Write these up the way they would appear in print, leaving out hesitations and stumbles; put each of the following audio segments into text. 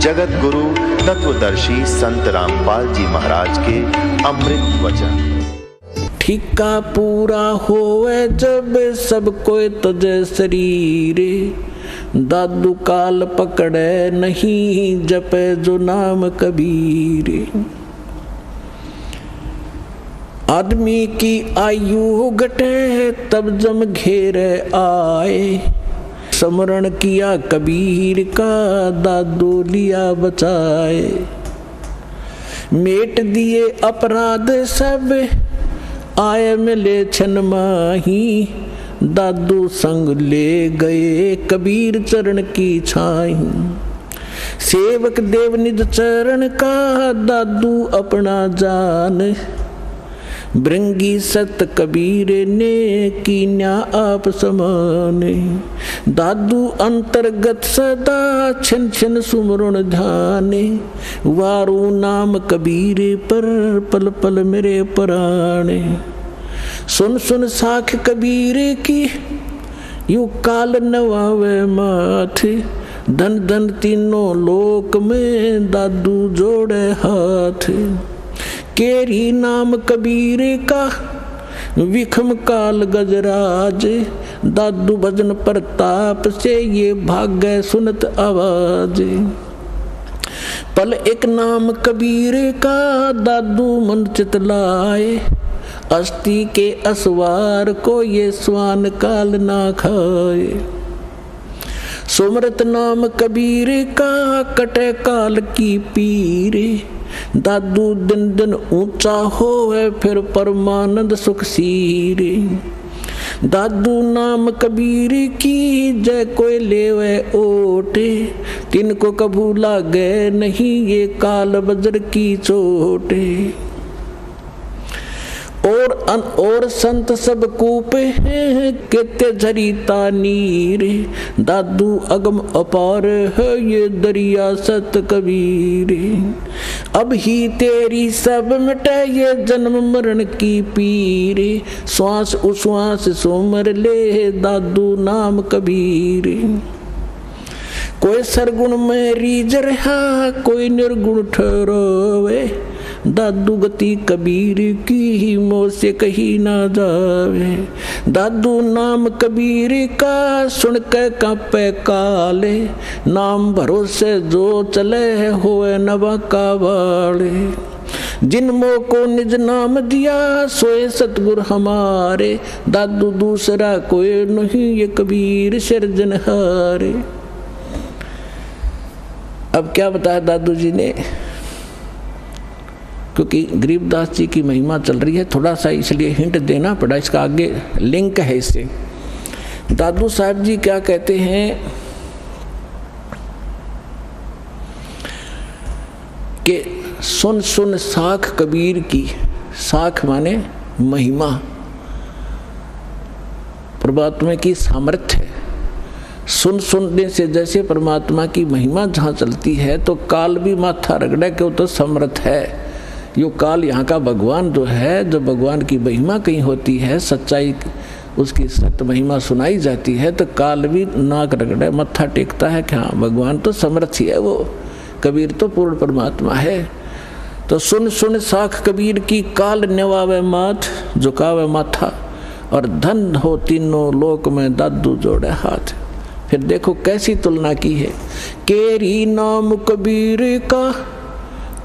जगत गुरु तत्वदर्शी संत रामपाल जी महाराज के अमृत वचन। ठीका पूरा होवे जब सब कोई तजे शरीर, दादू काल पकड़े नहीं जपे जो नाम कबीर। आदमी की आयु घटे तब जम घेरे आए, स्मरण किया कबीर का दादू लिया बचाए। मेट दिए अपराध सब आए मिले छन माही, दादू संग ले गए कबीर चरण की छाई। सेवक देव निज चरण का दादू अपना जान, भृंगी सत कबीर ने कीन्या आप समाने। दादू अंतर्गत सदा छिन छिन सुमरण ध्याने, वारू नाम कबीर पर पल पल मेरे प्राणे। सुन सुन साख कबीर की यू काल नवावे माथे, धन धन तीनों लोक में दादू जोड़े हाथ। केरी नाम कबीर का विखम काल गजराज, दादू भजन प्रताप से ये भाग्य सुनत आवाज। पल एक नाम कबीर का दादू मन चितलाए, अस्थि के असवार को ये स्वान काल ना खाए। सुमरत नाम कबीर का कटे काल की पीर, दादू दिन दिन ऊंचा होवे फिर परमानंद सुख सीर। दादू नाम कबीर की जय कोई लेवे ओटे, तिनको कभू लागे नहीं ये काल बजर की चोटे। और संत सब कूपे हैं कित्ते झरीता नीर, दादू अगम अपार है ये दरिया सत कबीर। अब ही तेरी सब मिटे ये जन्म मरण की पीर, श्वास उश्वास सोमर ले दादू नाम कबीर। कोई सरगुण में रीझ रहा कोई निर्गुण ठहरावे, दादू गति कबीर की ही मोह से कहीं ना जावे। दादू नाम कबीर का सुन के कांपे काले, नाम भरोसे जो चले होए नवा का वाले। जिन मोह को निज नाम दिया सोए सतगुर हमारे, दादू दूसरा कोई नहीं ये कबीर सिरजनहारे। अब क्या बताया दादू जी ने, क्योंकि गरीबदास जी की महिमा चल रही है, थोड़ा सा इसलिए हिंट देना पड़ा, इसका आगे लिंक है इससे। दादू साहब जी क्या कहते हैं कि सुन सुन साख कबीर की, साख माने महिमा, परमात्मा की सामर्थ्य। सुन सुनने से जैसे परमात्मा की महिमा जहाँ चलती है तो काल भी माथा रगड़े कि वो तो समर्थ है। यो काल यहाँ का भगवान जो है, जो भगवान की महिमा कहीं होती है, सच्चाई उसकी सत्य महिमा सुनाई जाती है तो काल भी नाक रगड़े मत्था टेकता है कि हाँ भगवान तो समर्थ ही है, वो कबीर तो पूर्ण परमात्मा है। तो सुन सुन साख कबीर की, काल नवावे माथ झुकावे माथा, और धन हो तीनों लोक में दादू जोड़े हाथ। फिर देखो कैसी तुलना की है, केरी नाम कबीर का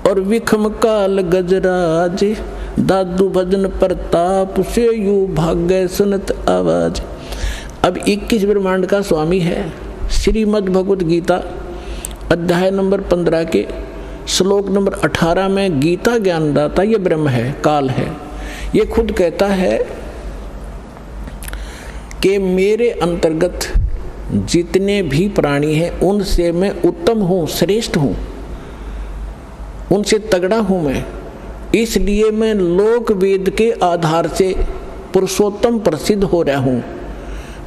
और विखम काल गजराज, दादू भजन प्रताप से यू भाग्य सुनत आवाज। अब 21 ब्रह्मांड का स्वामी है। श्रीमद् भगवत गीता अध्याय नंबर 15 के श्लोक नंबर 18 में गीता ज्ञानदाता ये ब्रह्म है, काल है। ये खुद कहता है कि मेरे अंतर्गत जितने भी प्राणी हैं उनसे मैं उत्तम हूँ, श्रेष्ठ हूँ, उनसे तगड़ा हूँ मैं। इसलिए मैं लोक वेद के आधार से पुरुषोत्तम प्रसिद्ध हो रहा हूँ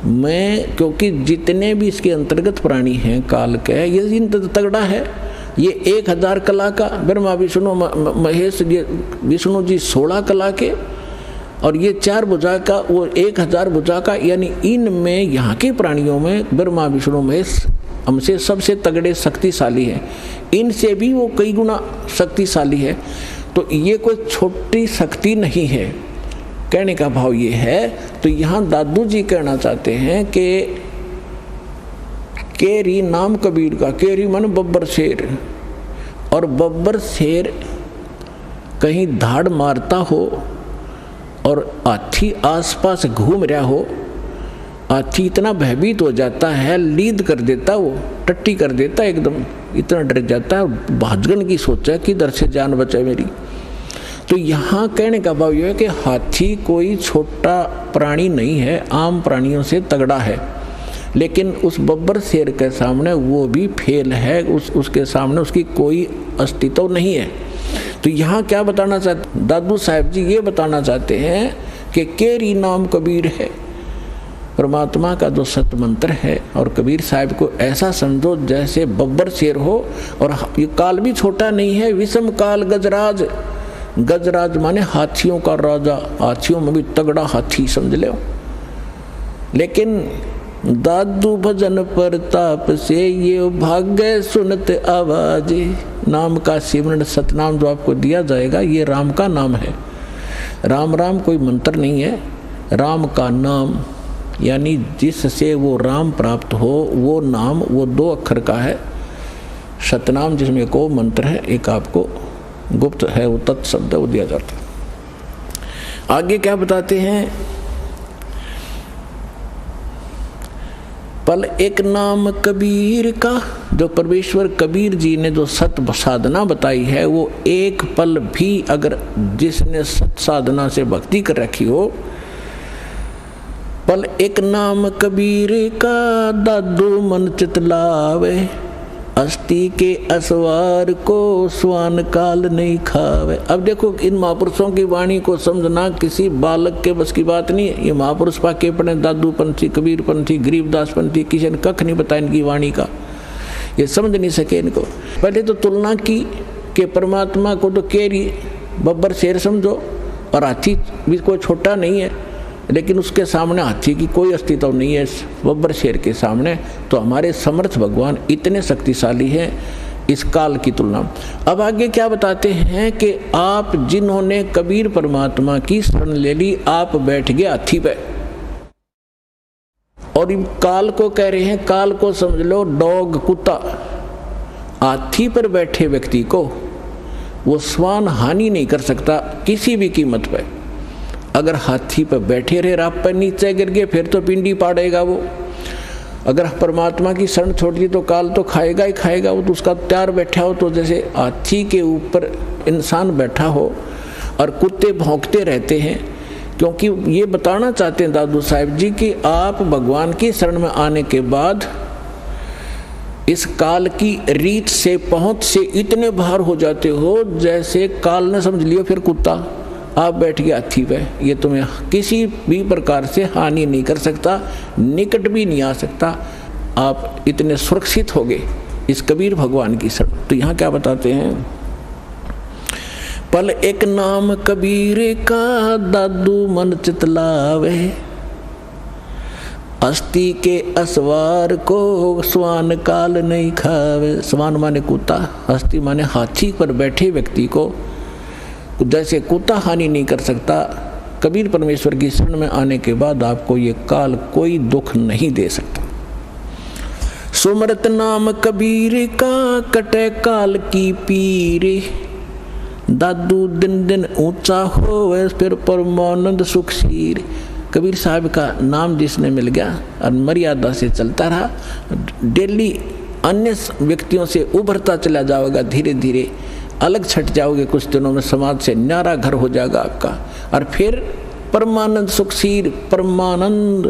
मैं, क्योंकि जितने भी इसके अंतर्गत प्राणी हैं काल के, ये इन तगड़ा है। ये 1000 कला का, ब्रह्मा विष्णु महेश, ये विष्णु जी 16 कला के, और ये 4 भुजा का, वो 1000 भुजा का। यानी इनमें यहाँ के प्राणियों में ब्रह्मा विष्णु महेश हमसे सबसे तगड़े शक्तिशाली हैं, इनसे भी वो कई गुना शक्तिशाली है। तो ये कोई छोटी शक्ति नहीं है, कहने का भाव ये है। तो यहाँ दादू जी कहना चाहते हैं कि केरी नाम कबीर का, केरी मन बब्बर शेर, और बब्बर शेर कहीं धाड़ मारता हो और हाथी आसपास घूम रहा हो, हाथी इतना भयभीत हो जाता है, लीद कर देता, वो टट्टी कर देता, एकदम इतना डर जाता है, भाजगन की सोचा कि इधर से जान बचे मेरी। तो यहाँ कहने का भाव यह है कि हाथी कोई छोटा प्राणी नहीं है, आम प्राणियों से तगड़ा है, लेकिन उस बब्बर शेर के सामने वो भी फेल है, उसके सामने उसकी कोई अस्तित्व नहीं है। तो यहाँ क्या बताना चाहते दादू साहब जी, ये बताना चाहते हैं कि केरी नाम कबीर है, परमात्मा का जो सत मंत्र है। और कबीर साहब को ऐसा समझो जैसे बब्बर शेर हो, और ये काल भी छोटा नहीं है, विषम काल गजराज, गजराज माने हाथियों का राजा, हाथियों में भी तगड़ा हाथी समझ लो। लेकिन दादू भजन प्रताप से ये भाग्य सुनत आवाज, नाम का सिमरन सतनाम जो आपको दिया जाएगा ये राम का नाम है। राम राम कोई मंत्र नहीं है, राम का नाम यानी जिससे वो राम प्राप्त हो वो नाम, वो 2 अक्षर का है सतनाम, जिसमें को मंत्र है, एक आपको गुप्त है वो तत्शब्द वो दिया जाता है। आगे क्या बताते हैं, पल एक नाम कबीर का, जो परमेश्वर कबीर जी ने जो सत साधना बताई है, वो एक पल भी अगर जिसने सत साधना से भक्ति कर रखी हो, पल एक नाम कबीर का दादू मन चितलावे, अस्थि के असवार को स्वान काल नहीं खावे। अब देखो इन महापुरुषों की वाणी को समझना किसी बालक के बस की बात नहीं है। ये महापुरुष पाके पढ़े, दादू पंथी, कबीर पंथी, गरीबदास पंथी, किसी ने कख नहीं बताया इनकी वाणी का, ये समझ नहीं सके इनको। पहले तो तुलना की कि परमात्मा को तो केरी बब्बर शेर समझो, और हाथी भी कोई छोटा नहीं है, लेकिन उसके सामने हाथी की कोई अस्तित्व नहीं है बब्बर शेर के सामने। तो हमारे समर्थ भगवान इतने शक्तिशाली हैं इस काल की तुलना। अब आगे क्या बताते हैं कि आप जिन्होंने कबीर परमात्मा की शरण ले ली, आप बैठ गए हाथी पे, और काल को कह रहे हैं, काल को समझ लो डॉग कुत्ता। हाथी पर बैठे व्यक्ति को वो स्वान हानि नहीं कर सकता किसी भी कीमत पे। अगर हाथी पर बैठे रहे, रात पर नीचे गिर गए, फिर तो पिंडी पाड़ेगा वो। अगर परमात्मा की शरण छोड़ दी तो काल तो खाएगा ही खाएगा, वो तो उसका तैयार बैठा हो। तो जैसे हाथी के ऊपर इंसान बैठा हो और कुत्ते भौंकते रहते हैं, क्योंकि ये बताना चाहते हैं दादू साहब जी कि आप भगवान की शरण में आने के बाद इस काल की रीत से, पहुंच से इतने बाहर हो जाते हो जैसे काल ने समझ लिया फिर कुत्ता, आप बैठ गए हाथी पे, ये तुम्हें किसी भी प्रकार से हानि नहीं कर सकता, निकट भी नहीं आ सकता, आप इतने सुरक्षित हो गए इस कबीर भगवान की शरण। तो यहाँ क्या बताते हैं, पल एक नाम कबीर का दादू मन चितलावे, अस्थि के असवार को स्वान काल नहीं खावे। स्वान माने कुत्ता, अस्थि माने हाथी पर बैठे व्यक्ति को जैसे कुत्ता हानि नहीं कर सकता, कबीर परमेश्वर की शरण में आने के बाद आपको ये काल कोई दुख नहीं दे सकता। सुमरत नाम कबीर का कटे काल की पीर, दादू दिन दिन ऊंचा होवे फिर परमानंद सुखशीर। कबीर साहब का नाम जिसने मिल गया और मर्यादा से चलता रहा, डेली अन्य व्यक्तियों से उभरता चला जाओगा, धीरे धीरे अलग छट जाओगे, कुछ दिनों में समाज से न्यारा घर हो जाएगा आपका, और फिर परमानंद सुखशीर, परमानंद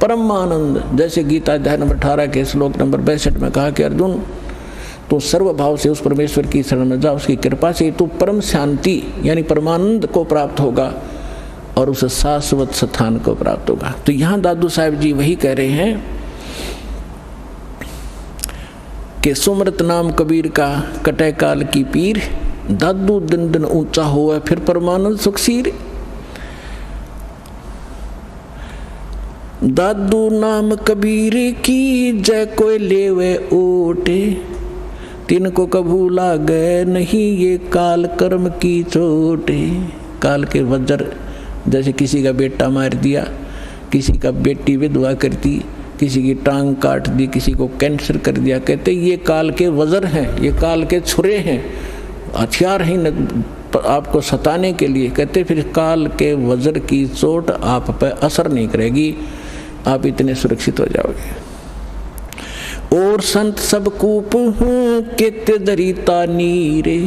परमानंद। जैसे गीता अध्याय नंबर 18 के श्लोक नंबर 62 में कहा कि अर्जुन तो सर्वभाव से उस परमेश्वर की शरण में जा, उसकी कृपा से तू परम शांति यानी परमानंद को प्राप्त होगा और उस शाश्वत स्थान को प्राप्त होगा। तो यहाँ दादू साहब जी वही कह रहे हैं कि सुमरत नाम कबीर का कटे काल की पीर, दादू दिन दिन ऊंचा हुआ फिर परमानंद सुखशीर। दादू नाम कबीर की जय कोई लेवे ओटे, तिनको कभू लागे नहीं ये काल कर्म की चोटे। काल के वज्र, जैसे किसी का बेटा मार दिया, किसी का बेटी विधवा कर दी, किसी की टांग काट दी, किसी को कैंसर कर दिया, कहते ये काल के वज्र हैं, ये काल के छुरे हैं, हथियार हैं आपको सताने के लिए। कहते फिर काल के वज्र की चोट आप पर असर नहीं करेगी, आप इतने सुरक्षित हो जाओगे। और संत सब कूप केते दरिता नीरे,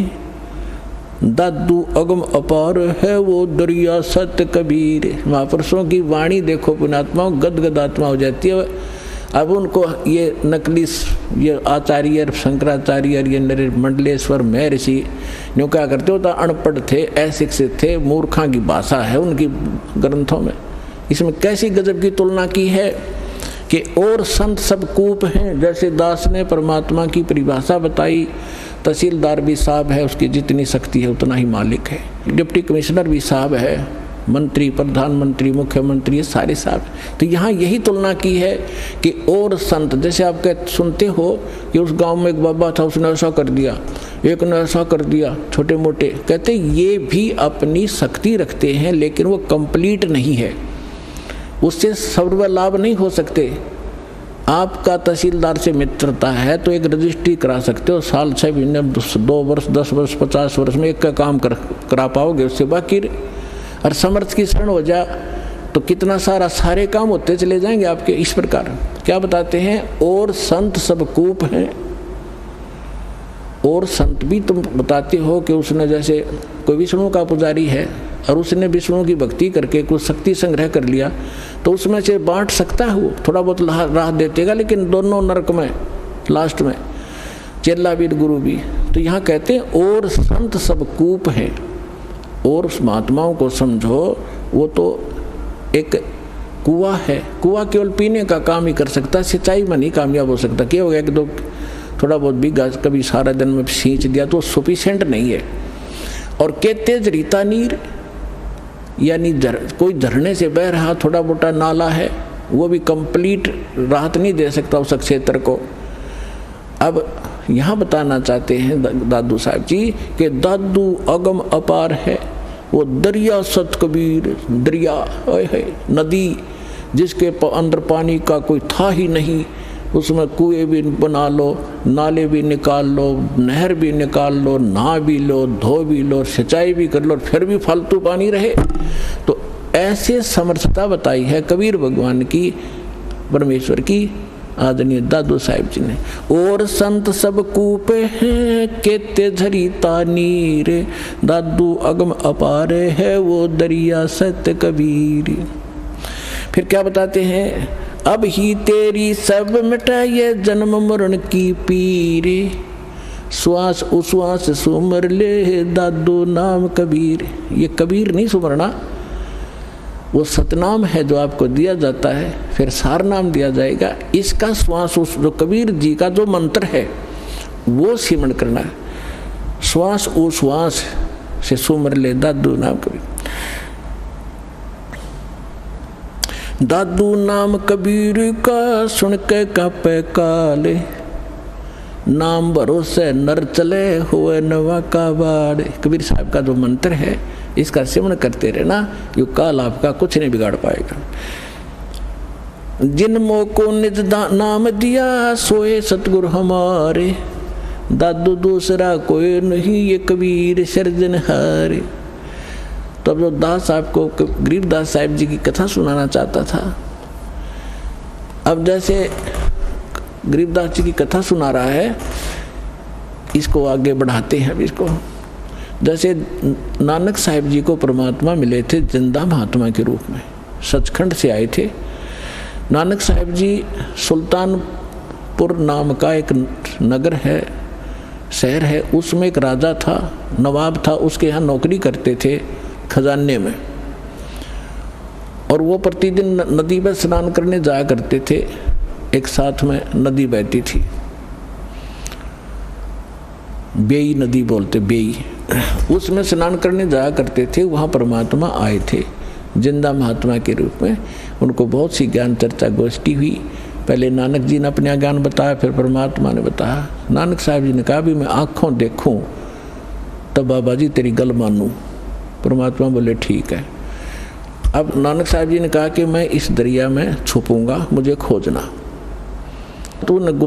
दादू अगम अपार है वो दरिया सत्य कबीर। महापुरुषों की वाणी देखो पुण्यात्माओं, गदगद आत्मा हो जाती है। अब उनको ये नकली ये आचार्य शंकराचार्य ये मंडलेश्वर महर्षि न्यू क्या करते होता, अनपढ़ थे, अशिक्षित थे, मूर्खा की भाषा है उनकी ग्रंथों में। इसमें कैसी गजब की तुलना की है कि और संत सब कूप हैं। जैसे दास ने परमात्मा की परिभाषा बताई, तहसीलदार भी साहब है, उसकी जितनी शक्ति है उतना ही मालिक है। डिप्टी कमिश्नर भी साहब है, मंत्री, प्रधानमंत्री, मुख्यमंत्री, ये सारे साहब। तो यहाँ यही तुलना की है कि और संत, जैसे आप सुनते हो कि उस गांव में एक बाबा था, उसने ऐसा कर दिया, एक ने ऐसा कर दिया, छोटे मोटे। कहते ये भी अपनी शक्ति रखते हैं लेकिन वो कंप्लीट नहीं है, उससे सर्व लाभ नहीं हो सकते। आपका तहसीलदार से मित्रता है तो एक रजिस्ट्री करा सकते हो, साल 6 महीने 2 वर्ष 10 वर्ष 50 वर्ष में एक का काम करा पाओगे उससे। बाकी और समर्थ की शरण हो जा तो कितना सारे काम होते चले जाएंगे आपके। इस प्रकार क्या बताते हैं, और संत सब कूप हैं। और संत भी तुम बताते हो कि उसने, जैसे कोई विष्णु का पुजारी है और उसने विष्णु की भक्ति करके कुछ शक्ति संग्रह कर लिया तो उसमें से बांट सकता है, वो थोड़ा बहुत राह देतेगा, लेकिन दोनों नरक में लास्ट में, चेला भी गुरु भी। तो यहाँ कहते हैं और संत सब कूप हैं। और महात्माओं को समझो, वो तो एक कुआं है, कुआं केवल पीने का काम ही कर सकता है, सिंचाई में नहीं कामयाब हो सकता। क्या हो गया कि तो थोड़ा बहुत भी कभी सारा दिन में सींच दिया तो सफिशिएंट नहीं है। और के तेज रीता नीर, यानी कोई झरने से बह रहा थोड़ा मोटा नाला है, वो भी कंप्लीट राहत नहीं दे सकता उस क्षेत्र को। अब यहाँ बताना चाहते हैं दादू साहब जी कि दादू अगम अपार है वो दरिया सत कबीर। दरिया है नदी जिसके अंदर पानी का कोई था ही नहीं, उसमें कुएं भी बना लो, नाले भी निकाल लो, नहर भी निकाल लो, नहा भी लो, धो भी लो, सिंचाई भी कर लो, फिर भी फालतू पानी रहे। तो ऐसे समर्थता बताई है कबीर भगवान की, परमेश्वर की, आदरणीय दादू साहिब जी ने। और संत सब कूप हैं केते झरीता नीर, दादू अगम अपार है वो दरिया सत्य कबीर। फिर क्या बताते हैं, अब ही तेरी सब मिटाइए जन्म मरण की पीर, श्वास उश्वास सुमर ले दादू नाम कबीर। ये कबीर नहीं सुमरना, वो सतनाम है जो आपको दिया जाता है, फिर सार नाम दिया जाएगा। इसका श्वास उस जो कबीर जी का जो मंत्र है वो सिमरण करना है। श्वास उश्वास से सुमर ले दादू नाम कबीर। दादू नाम कबीर का सुन के कापे काले, नाम भरोसे नर चले हुए नवा का बाड़। कबीर साहब का जो मंत्र है इसका सिमरण करते रहना, यो काल आपका कुछ नहीं बिगाड़ पाएगा। जिन मोह को निज नाम दिया सोए सतगुरु हमारे, दादू दूसरा कोई नहीं ये कबीर सिरजनहारे। तो अब जो दास साहब को गरीबदास साहिब जी की कथा सुनाना चाहता था, अब जैसे गरीबदास जी की कथा सुना रहा है, इसको आगे बढ़ाते हैं। अब इसको जैसे नानक साहिब जी को परमात्मा मिले थे जिंदा महात्मा के रूप में, सचखंड से आए थे। नानक साहिब जी सुल्तानपुर नाम का एक नगर है, शहर है, उसमें एक राजा था, नवाब था, उसके यहाँ नौकरी करते थे खजाने में। और वो प्रतिदिन नदी में स्नान करने जाया करते थे। एक साथ में नदी बहती थी, बेई नदी बोलते, बेई, उसमें स्नान करने जाया करते थे। वहाँ परमात्मा आए थे, जिंदा महात्मा के रूप में। उनको बहुत सी ज्ञान चर्चा गोष्ठी हुई। पहले नानक जी ने अपना ज्ञान बताया, फिर परमात्मा ने बताया। नानक साहब जी ने कहा भी मैं आँखों देखूं तब बाबा जी तेरी गल मानूं। परमात्मा बोले ठीक है। अब नानक साहब जी ने कहा कि मैं इस दरिया में छुपूंगा, मुझे खोजना। तो उन्हें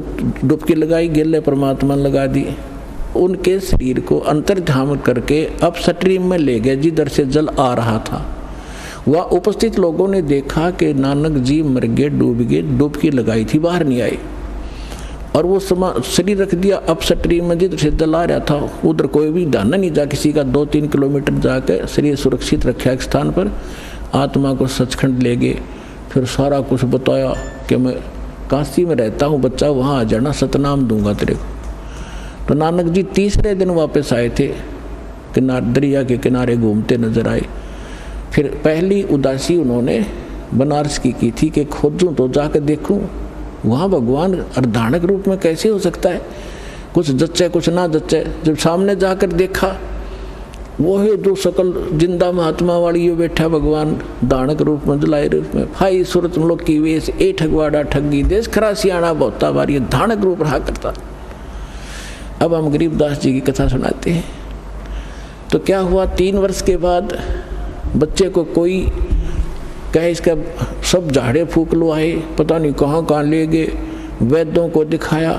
डुबकी लगाई, गिल्ले परमात्मा ने लगा दी। उनके शरीर को अंतर्ध्यान करके अप स्ट्रीम में ले गए जिधर से जल आ रहा था। वह उपस्थित लोगों ने देखा कि नानक जी मर गए, डूब गए, डुबकी लगाई थी, बाहर नहीं आए। और वो शरीर रख दिया अप स्ट्रीम में जिधर से जल आ रहा था। उधर कोई भी ध्यान नहीं जा, किसी का 2-3 किलोमीटर जाकर शरीर सुरक्षित रखा एक स्थान पर। आत्मा को सचखंड ले गए। फिर सारा कुछ बताया कि मैं काशी में रहता हूँ बच्चा, वहाँ आ जाना, सतनाम दूंगा तेरे को। तो नानक जी तीसरे दिन वापस आए थे, दरिया के किनारे घूमते नजर आए। फिर पहली उदासी उन्होंने बनारस की थी कि खोजूं तो जाकर देखूं वहाँ भगवान अर्धानक रूप में कैसे हो सकता है, कुछ जच्चे कुछ ना जच्चे। जब सामने जाकर देखा वो है जो सकल जिंदा महात्मा वाली ये बैठा भगवान दानक रूप में, जलाए रूप में। भाई सूरत लोग की वेश ए ठगवाड़ा ठगी देश खरा सियाणा बहुता बार, ये धानक रूप रहा करता। अब हम गरीबदास जी की कथा सुनाते हैं। तो क्या हुआ, 3 वर्ष के बाद बच्चे को कोई कहे इसका सब झाड़े फूक लो आए, पता नहीं कहाँ कहाँ ले गए, वैद्यों को दिखाया,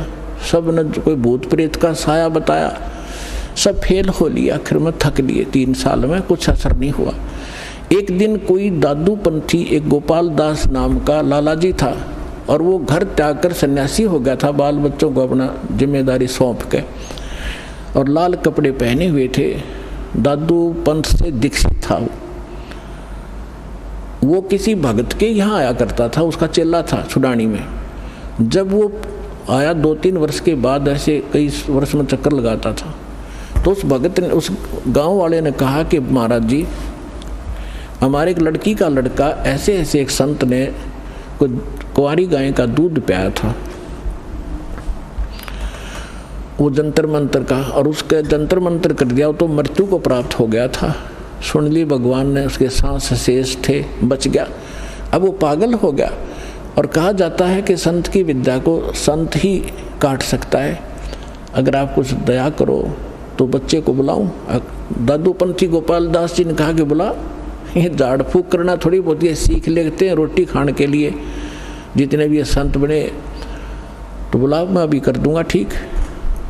सब ने कोई भूत प्रेत का साया बताया, सब फेल हो लिया। आखिर में थक लिए, 3 साल में कुछ असर नहीं हुआ। एक दिन कोई दादू पंथी, एक गोपाल दास नाम का लाला जी था, और वो घर त्याग कर सन्यासी हो गया था, बाल बच्चों को अपना जिम्मेदारी सौंप के, और लाल कपड़े पहने हुए थे। दादू पंथ से दीक्षित था। वो किसी भगत के यहाँ आया करता था, उसका चेला था छुडानी में। जब वो आया 2-3 वर्ष के बाद, ऐसे कई वर्ष में चक्कर लगाता था, तो उस भगत ने, उस गांव वाले ने कहा कि महाराज जी हमारे एक लड़की का लड़का ऐसे ऐसे एक संत ने कुंवारी गाय का दूध पियाया था, वो जंतर मंतर का, और उसके जंतर मंतर कर दिया तो मृत्यु को प्राप्त हो गया था। सुन ली भगवान ने, उसके सांस शेष थे, बच गया। अब वो पागल हो गया। और कहा जाता है कि संत की विद्या को संत ही काट सकता है। अगर आप कुछ दया करो तो बच्चे को बुलाऊं। दादू पंथी गोपाल दास जी ने कहा कि बुला, ये झाड़ फूक करना थोड़ी बहुत ये सीख लेते हैं रोटी खाने के लिए, जितने भी ये संत बने, तो बुला, मैं अभी कर दूंगा ठीक।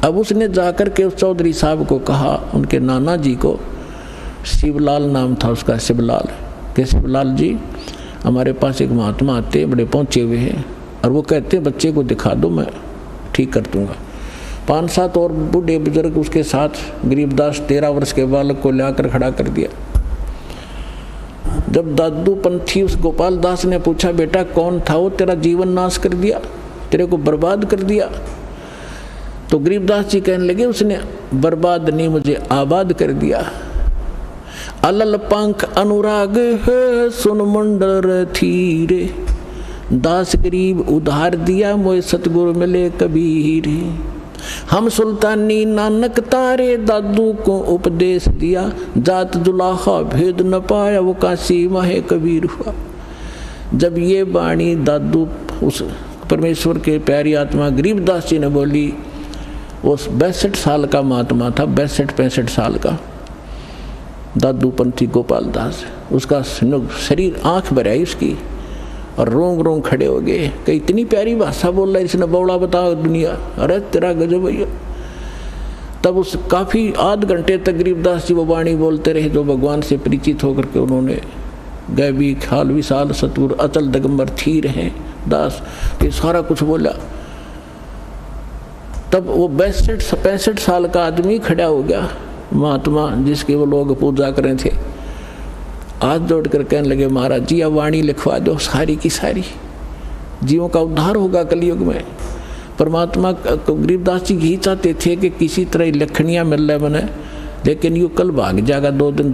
अब उसने जाकर के उस चौधरी साहब को कहा, उनके नाना जी को, शिवलाल नाम था उसका, शिवलाल, कि शिवलाल जी हमारे पास एक महात्मा आते बड़े पहुँचे हुए हैं, और वो कहते हैं बच्चे को दिखा दो, मैं ठीक कर दूंगा। 5-7 और बूढ़े बुजुर्ग उसके साथ। गरीबदास 13 वर्ष के बालक को लाकर खड़ा कर दिया। जब दादू पंथी उस गोपाल दास ने पूछा, बेटा कौन था वो, तेरा जीवन नाश कर दिया, तेरे को बर्बाद कर दिया? तो गरीबदास जी कहने लगे, उसने बर्बाद नहीं, मुझे आबाद कर दिया। अलल पंख अनुराग है सुन मंडल थीरे, दास गरीब उधार दिया मोय सतगुरु मिले कबीर। हम सुल्तानी नानक तारे, दादू को उपदेश दिया, जात जुलाहा भेद न पाया, वो काशी माहे कबीर हुआ। जब ये वाणी दादू उस परमेश्वर के प्यारी आत्मा गरीबदास जी ने बोली, वो 62 साल का महात्मा था, 62-65 साल का दादू पंथी गोपाल दास। उसका शरीर, आंख भर आई उसकी, और रोंग रोंग खड़े हो गए कि इतनी प्यारी भाषा बोल रहा है इसने, बौड़ा बताओ दुनिया, अरे तेरा गजब भैया। तब उस काफ़ी आध घंटे तक गरीबदास जी वो वाणी बोलते रहे, जो भगवान से परिचित होकर के उन्होंने गैबी खाल विशाल सतगुर अचल दगम्बर थीर हैं दास, ये सारा कुछ बोला। तब वो 62-65 साल का आदमी खड़ा हो गया, महात्मा जिसके वो लोग पूजा कर रहे थे, हाथ जोड़कर कहने लगे, महाराज जी अब वाणी लिखवा दो सारी की सारी, जीवों का उद्धार होगा कलयुग में। परमात्मा गरीबदास जी यही चाहते थे कि किसी तरह लखनियाँ मिल रहे बने, लेकिन यूँ कल भाग जाएगा 2 दिन,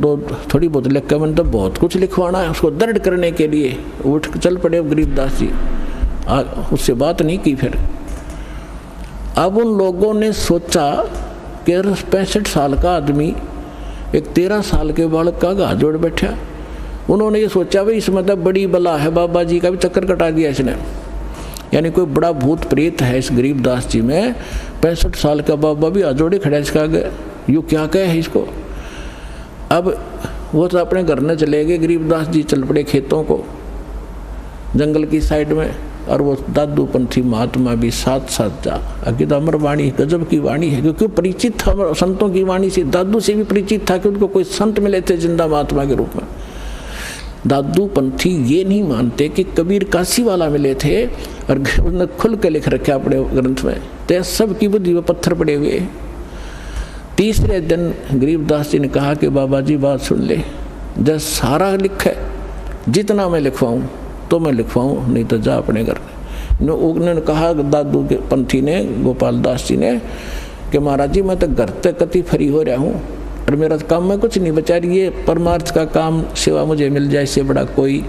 थोड़ी बहुत लिख के, मैंने तो बहुत कुछ लिखवाना है। उसको दर्द करने के लिए उठ चल पड़े गरीबदास जी, उससे बात नहीं की। फिर अब उन लोगों ने सोचा कि 65 साल का आदमी एक 13 साल के बालक का हाथ जोड़ बैठा, उन्होंने ये सोचा भाई इस मतलब बड़ी बला है, बाबा जी का भी चक्कर कटा दिया इसने, यानी कोई बड़ा भूत प्रेत है इस गरीबदास जी में। 65 साल का बाबा भी आजोड़े खड़ा इसका आगे, यू क्या कहे है इसको। अब वो तो अपने घर न चले गए, गरीबदास जी चल पड़े खेतों को, जंगल की साइड में, और वो दादू पंथी महात्मा भी साथ साथ जा। आगे तो अमर वाणी गजब की वाणी है, क्योंकि परिचित था संतों की वाणी से, दादू से भी परिचित था कि उनको कोई संत मिले थे जिंदा महात्मा के रूप में। दादू पंथी ये नहीं मानते कि कबीर काशी वाला मिले थे, और उसने खुल के लिख रखा अपने ग्रंथ में, तो सब की बुद्धि में पत्थर पड़े हुए। तीसरे दिन गरीबदास जी ने कहा कि बाबा जी बात सुन ले, जब सारा लिखा जितना मैं लिखवाऊं तो मैं लिखवाऊं, नहीं तो जा अपने घर में। उन्होंने कहा दादू के पंथी ने, गोपाल दास जी ने, कि महाराज जी मैं तो घर तक कति फ्री हो रहा हूँ और मेरा काम में कुछ नहीं बचा रही, ये परमार्थ का काम सेवा मुझे मिल जाए, इससे बड़ा कोई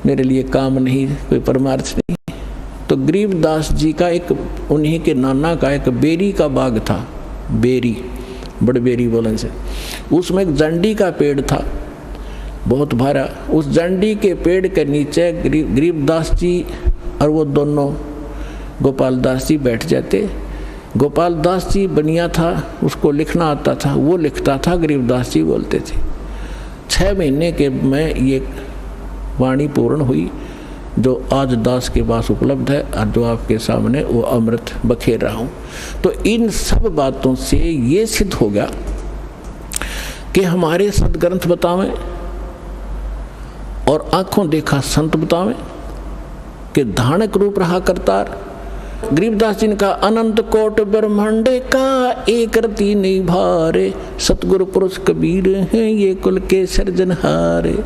मेरे लिए काम नहीं, कोई परमार्थ नहीं। तो गरीबदास जी का एक, उन्हीं के नाना का एक बेरी का बाग था, बेरी बड़बेरी बोलन से, उसमें एक जंडी का पेड़ था बहुत भारा। उस जंडी के पेड़ के नीचे गरीबदास जी और वो दोनों गोपाल दास जी बैठ जाते। गोपाल दास जी बनिया था, उसको लिखना आता था, वो लिखता था, गरीबदास जी बोलते थे। 6 महीने के में ये वाणी पूर्ण हुई जो आज दास के पास उपलब्ध है, और जो आपके सामने वो अमृत बखेर रहा हूँ। तो इन सब बातों से ये सिद्ध हो गया कि हमारे सदग्रंथ बतावें और आंखों देखा संत बतावें कि धानक रूप रहा करतार। गरीबदास जी ने कहा अनंत कोट ब्रह्मांड का एक रति नहीं भारे, सतगुरु पुरुष कबीर हैं ये कुल के सर्जनहारे।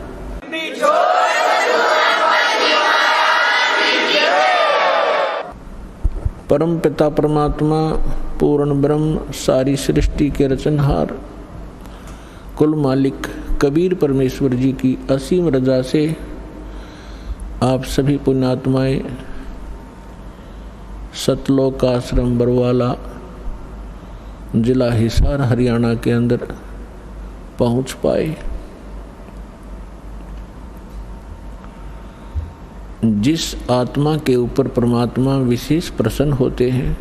परम पिता परमात्मा पूर्ण ब्रह्म सारी सृष्टि के रचनहार कुल मालिक कबीर परमेश्वर जी की असीम रजा से आप सभी पुण्यात्माएं सतलोक आश्रम बरवाला जिला हिसार हरियाणा के अंदर पहुंच पाए। जिस आत्मा के ऊपर परमात्मा विशेष प्रसन्न होते हैं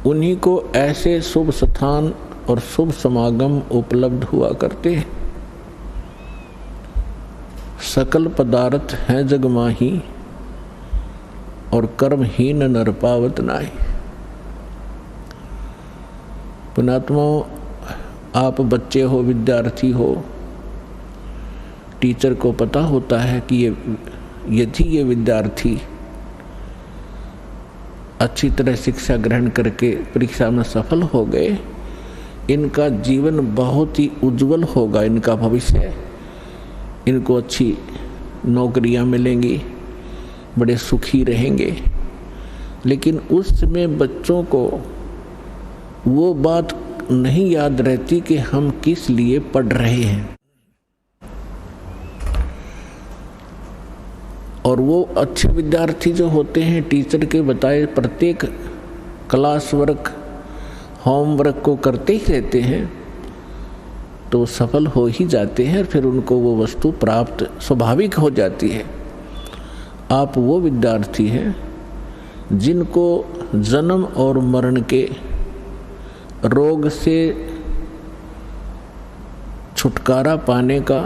उन्हीं को ऐसे शुभ स्थान और शुभ समागम उपलब्ध हुआ करते हैं। सकल पदार्थ हैं जग माही और कर्महीन नर पावत नाहि। पुण्यात्माओं, आप बच्चे हो, विद्यार्थी हो, टीचर को पता होता है कि यदि ये विद्यार्थी अच्छी तरह शिक्षा ग्रहण करके परीक्षा में सफल हो गए, इनका जीवन बहुत ही उज्जवल होगा, इनका भविष्य, इनको अच्छी नौकरियां मिलेंगी, बड़े सुखी रहेंगे। लेकिन उस समय बच्चों को वो बात नहीं याद रहती कि हम किस लिए पढ़ रहे हैं, और वो अच्छे विद्यार्थी जो होते हैं टीचर के बताए प्रत्येक क्लास वर्क होमवर्क को करते ही रहते हैं, तो सफल हो ही जाते हैं, फिर उनको वो वस्तु प्राप्त स्वाभाविक हो जाती है। आप वो विद्यार्थी हैं जिनको जन्म और मरण के रोग से छुटकारा पाने का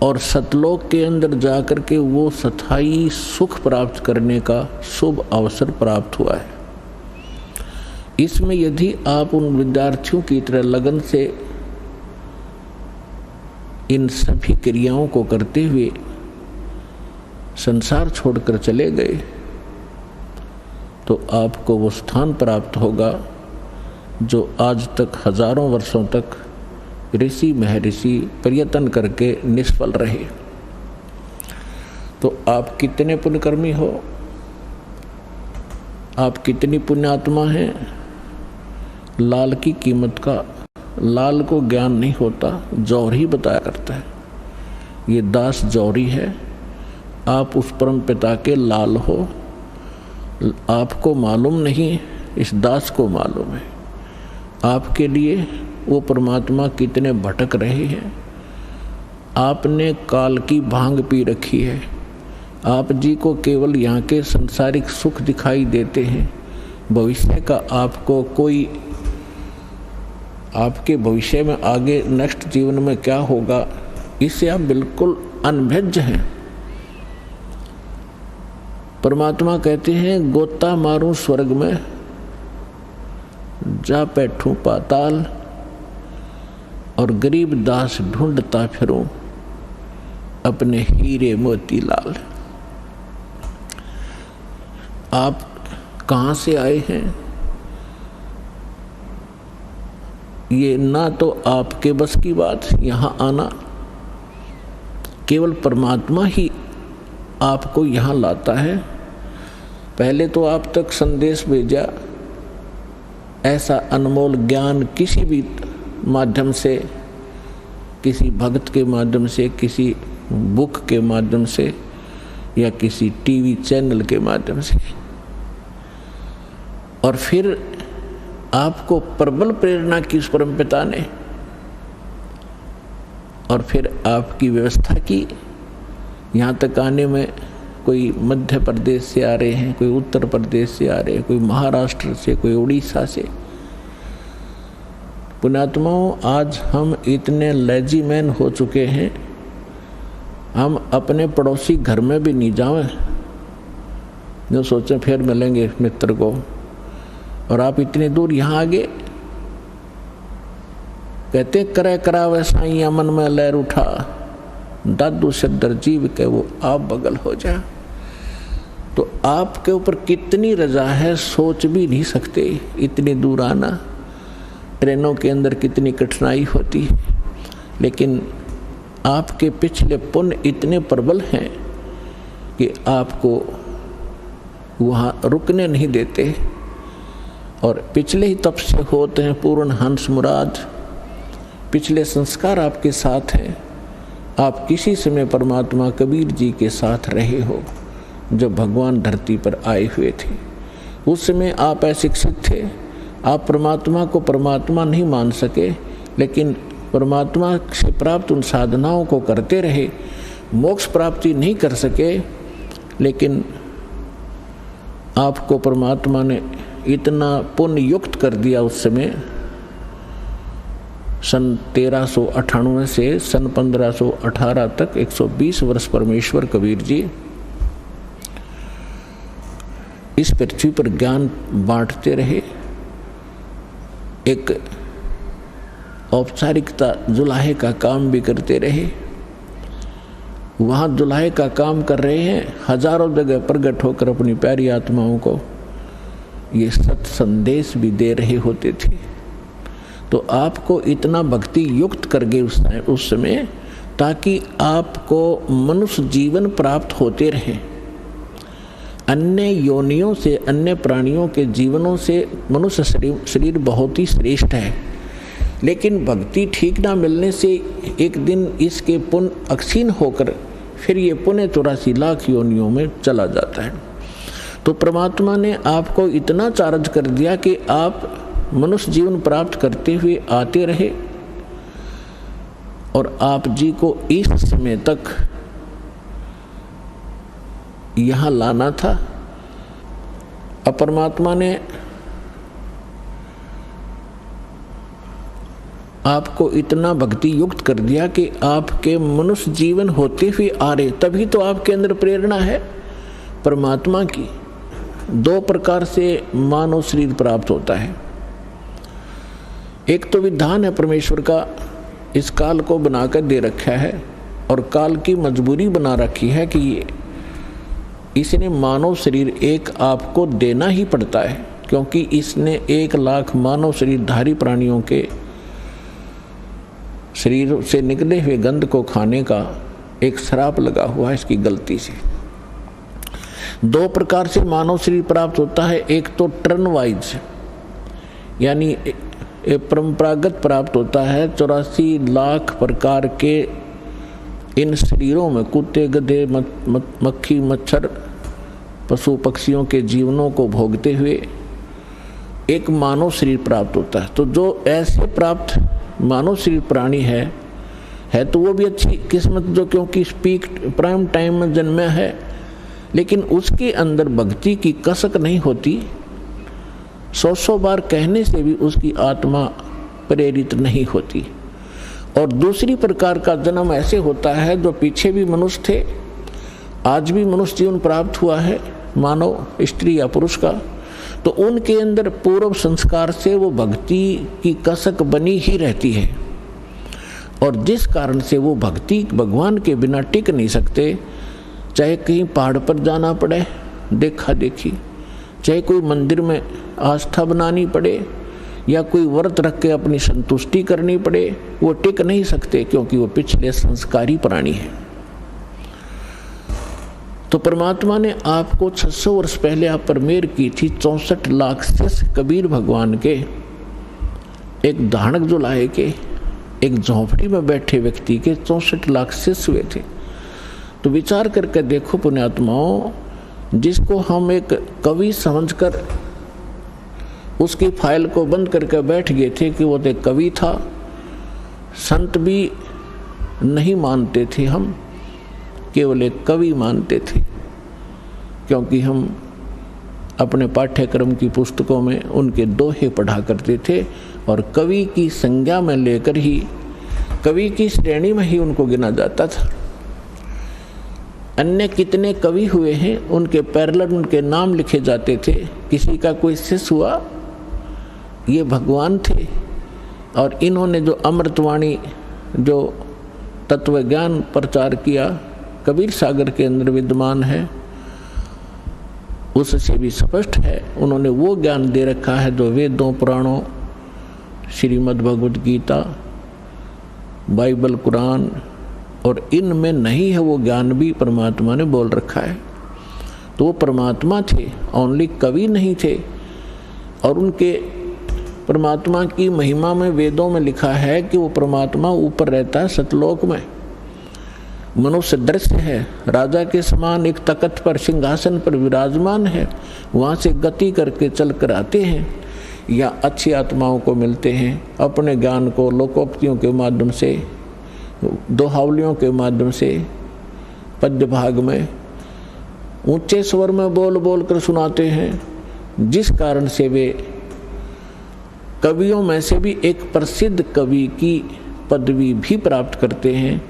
और सतलोक के अंदर जाकर के वो स्थायी सुख प्राप्त करने का शुभ अवसर प्राप्त हुआ है। इसमें यदि आप उन विद्यार्थियों की तरह लगन से इन सभी क्रियाओं को करते हुए संसार छोड़कर चले गए तो आपको वो स्थान प्राप्त होगा जो आज तक हजारों वर्षों तक ऋषि महर्षि प्रयत्न करके निष्फल रहे। तो आप कितने पुण्यकर्मी हो, आप कितनी पुण्यात्मा हैं। लाल की कीमत का, लाल को ज्ञान नहीं होता, जौहरी बताया करता है। ये दास जौहरी है, आप उस परम पिता के लाल हो। आपको मालूम नहीं, इस दास को मालूम है। आपके लिए वो परमात्मा कितने भटक रहे हैं, आपने काल की भांग पी रखी है। आप जी को केवल यहाँ के संसारिक सुख दिखाई देते हैं। भविष्य का आपको कोई, आपके भविष्य में आगे नेक्स्ट जीवन में क्या होगा, इससे आप बिल्कुल अनभिज्ञ हैं। परमात्मा कहते हैं गोता मारूं स्वर्ग में, जा बैठूं पाताल, और गरीब दास ढूंढता फिरूं अपने हीरे मोती लाल। आप कहाँ से आए हैं, ये ना तो आपके बस की बात यहाँ आना, केवल परमात्मा ही आपको यहाँ लाता है। पहले तो आप तक संदेश भेजा, ऐसा अनमोल ज्ञान किसी भी माध्यम से, किसी भक्त के माध्यम से, किसी बुक के माध्यम से, या किसी टीवी चैनल के माध्यम से, और फिर आपको प्रबल प्रेरणा की उस परमपिता ने, और फिर आपकी व्यवस्था की। यहाँ तक आने में कोई मध्य प्रदेश से आ रहे हैं, कोई उत्तर प्रदेश से आ रहे हैं, कोई महाराष्ट्र से, कोई उड़ीसा से। पुण्यात्माओं, आज हम इतने लेजीमैन हो चुके हैं, हम अपने पड़ोसी घर में भी नहीं जाएं, जो सोचें फिर मिलेंगे मित्र को, और आप इतने दूर यहाँ आ गए। कहते करे करावे साईं मन में लहर उठा, दादू सदर जीव के वो आप बगल हो जा। तो आपके ऊपर कितनी रजा है सोच भी नहीं सकते। इतनी दूर आना, ट्रेनों के अंदर कितनी कठिनाई होती है, लेकिन आपके पिछले पुण्य इतने प्रबल हैं कि आपको वहाँ रुकने नहीं देते। और पिछले ही तप से होते हैं पूर्ण हंस मुराद, पिछले संस्कार आपके साथ हैं। आप किसी समय परमात्मा कबीर जी के साथ रहे हो, जब भगवान धरती पर आए हुए थे। उस समय आप अशिक्षित थे, आप परमात्मा को परमात्मा नहीं मान सके, लेकिन परमात्मा से प्राप्त उन साधनाओं को करते रहे, मोक्ष प्राप्ति नहीं कर सके, लेकिन आपको परमात्मा ने इतना पुण्य युक्त कर दिया। उस समय सन 1398 से सन 1518 तक 120 वर्ष परमेश्वर कबीर जी इस पृथ्वी पर ज्ञान बांटते रहे। एक औपचारिकता जुलाहे का काम भी करते रहे। वहाँ जुलाहे का काम कर रहे हैं, हजारों जगह प्रकट होकर अपनी प्यारी आत्माओं को ये सत संदेश भी दे रहे होते थे। तो आपको इतना भक्ति युक्त कर गए उस समय, ताकि आपको मनुष्य जीवन प्राप्त होते रहे। अन्य योनियों से, अन्य प्राणियों के जीवनों से मनुष्य शरीर बहुत ही श्रेष्ठ है, लेकिन भक्ति ठीक ना मिलने से एक दिन इसके पुण्य अक्षीण होकर फिर ये पुण्य 84 लाख योनियों में चला जाता है। तो परमात्मा ने आपको इतना चार्ज कर दिया कि आप मनुष्य जीवन प्राप्त करते हुए आते रहे, और आप जी को इस समय तक यहाँ लाना था। अब परमात्मा ने आपको इतना भक्ति युक्त कर दिया कि आपके मनुष्य जीवन होते हुए आ रहे, तभी तो आपके अंदर प्रेरणा है परमात्मा की। 2 प्रकार से मानव शरीर प्राप्त होता है। एक तो विधान है परमेश्वर का, इस काल को बनाकर दे रखा है, और काल की मजबूरी बना रखी है कि इसने मानव शरीर एक आपको देना ही पड़ता है, क्योंकि इसने 1 लाख मानव शरीरधारी प्राणियों के शरीर से निकले हुए गंध को खाने का एक श्राप लगा हुआ है इसकी गलती से। 2 प्रकार से मानव शरीर प्राप्त होता है। एक तो टर्न वाइज, यानी परंपरागत प्राप्त होता है। 84 लाख प्रकार के इन शरीरों में कुत्ते, गधे, मक्खी, मच्छर, पशु पक्षियों के जीवनों को भोगते हुए एक मानव शरीर प्राप्त होता है। तो जो ऐसे प्राप्त मानव शरीर प्राणी है, है तो वो भी अच्छी किस्मत जो, क्योंकि पीक प्राइम टाइम में जन्मा है, लेकिन उसके अंदर भक्ति की कसक नहीं होती। 100 बार कहने से भी उसकी आत्मा प्रेरित नहीं होती। और दूसरी प्रकार का जन्म ऐसे होता है जो पीछे भी मनुष्य थे, आज भी मनुष्य जीवन प्राप्त हुआ है, मानव स्त्री या पुरुष का, तो उनके अंदर पूर्व संस्कार से वो भक्ति की कसक बनी ही रहती है, और जिस कारण से वो भक्ति भगवान के बिना टिक नहीं सकते। चाहे कहीं पहाड़ पर जाना पड़े देखा देखी, चाहे कोई मंदिर में आस्था बनानी पड़े, या कोई व्रत रख के अपनी संतुष्टि करनी पड़े, वो टिक नहीं सकते, क्योंकि वो पिछले संस्कारी प्राणी है। तो परमात्मा ने आपको 600 वर्ष पहले आप पर मेहर की थी। 64 लाख शिष्य कबीर भगवान के एक धानक जो लाए के, एक झोंपड़ी में बैठे व्यक्ति के 64 लाख शिष्य हुए थे। तो विचार करके देखो पुण्यात्माओं, जिसको हम एक कवि समझकर उसकी फाइल को बंद करके बैठ गए थे कि वो तो एक कवि था, संत भी नहीं मानते थे, हम केवल एक कवि मानते थे, क्योंकि हम अपने पाठ्यक्रम की पुस्तकों में उनके दोहे पढ़ा करते थे, और कवि की संज्ञा में लेकर ही, कवि की श्रेणी में ही उनको गिना जाता था। अन्य कितने कवि हुए हैं, उनके पैरेलल उनके नाम लिखे जाते थे। किसी का कोई शिष्य हुआ, ये भगवान थे, और इन्होंने जो अमृतवाणी, जो तत्व ज्ञान प्रचार किया, कबीर सागर के अंदर विद्यमान है, उससे भी स्पष्ट है। उन्होंने वो ज्ञान दे रखा है जो वेदों, पुराणों, श्रीमद् भगवद गीता, बाइबल, कुरान और इनमें नहीं है, वो ज्ञान भी परमात्मा ने बोल रखा है। तो वो परमात्मा थे, ओनली कवि नहीं थे। और उनके परमात्मा की महिमा में वेदों में लिखा है कि वो परमात्मा ऊपर रहता है सतलोक में, मनुष्य दृश्य है, राजा के समान एक तख्त पर सिंहासन पर विराजमान है, वहाँ से गति करके चल कर आते हैं, या अच्छी आत्माओं को मिलते हैं, अपने ज्ञान को लोकोक्तियों के माध्यम से, दोहावलियों के माध्यम से, पद्य भाग में ऊंचे स्वर में बोल बोल कर सुनाते हैं, जिस कारण से वे कवियों में से भी एक प्रसिद्ध कवि की पदवी भी प्राप्त करते हैं,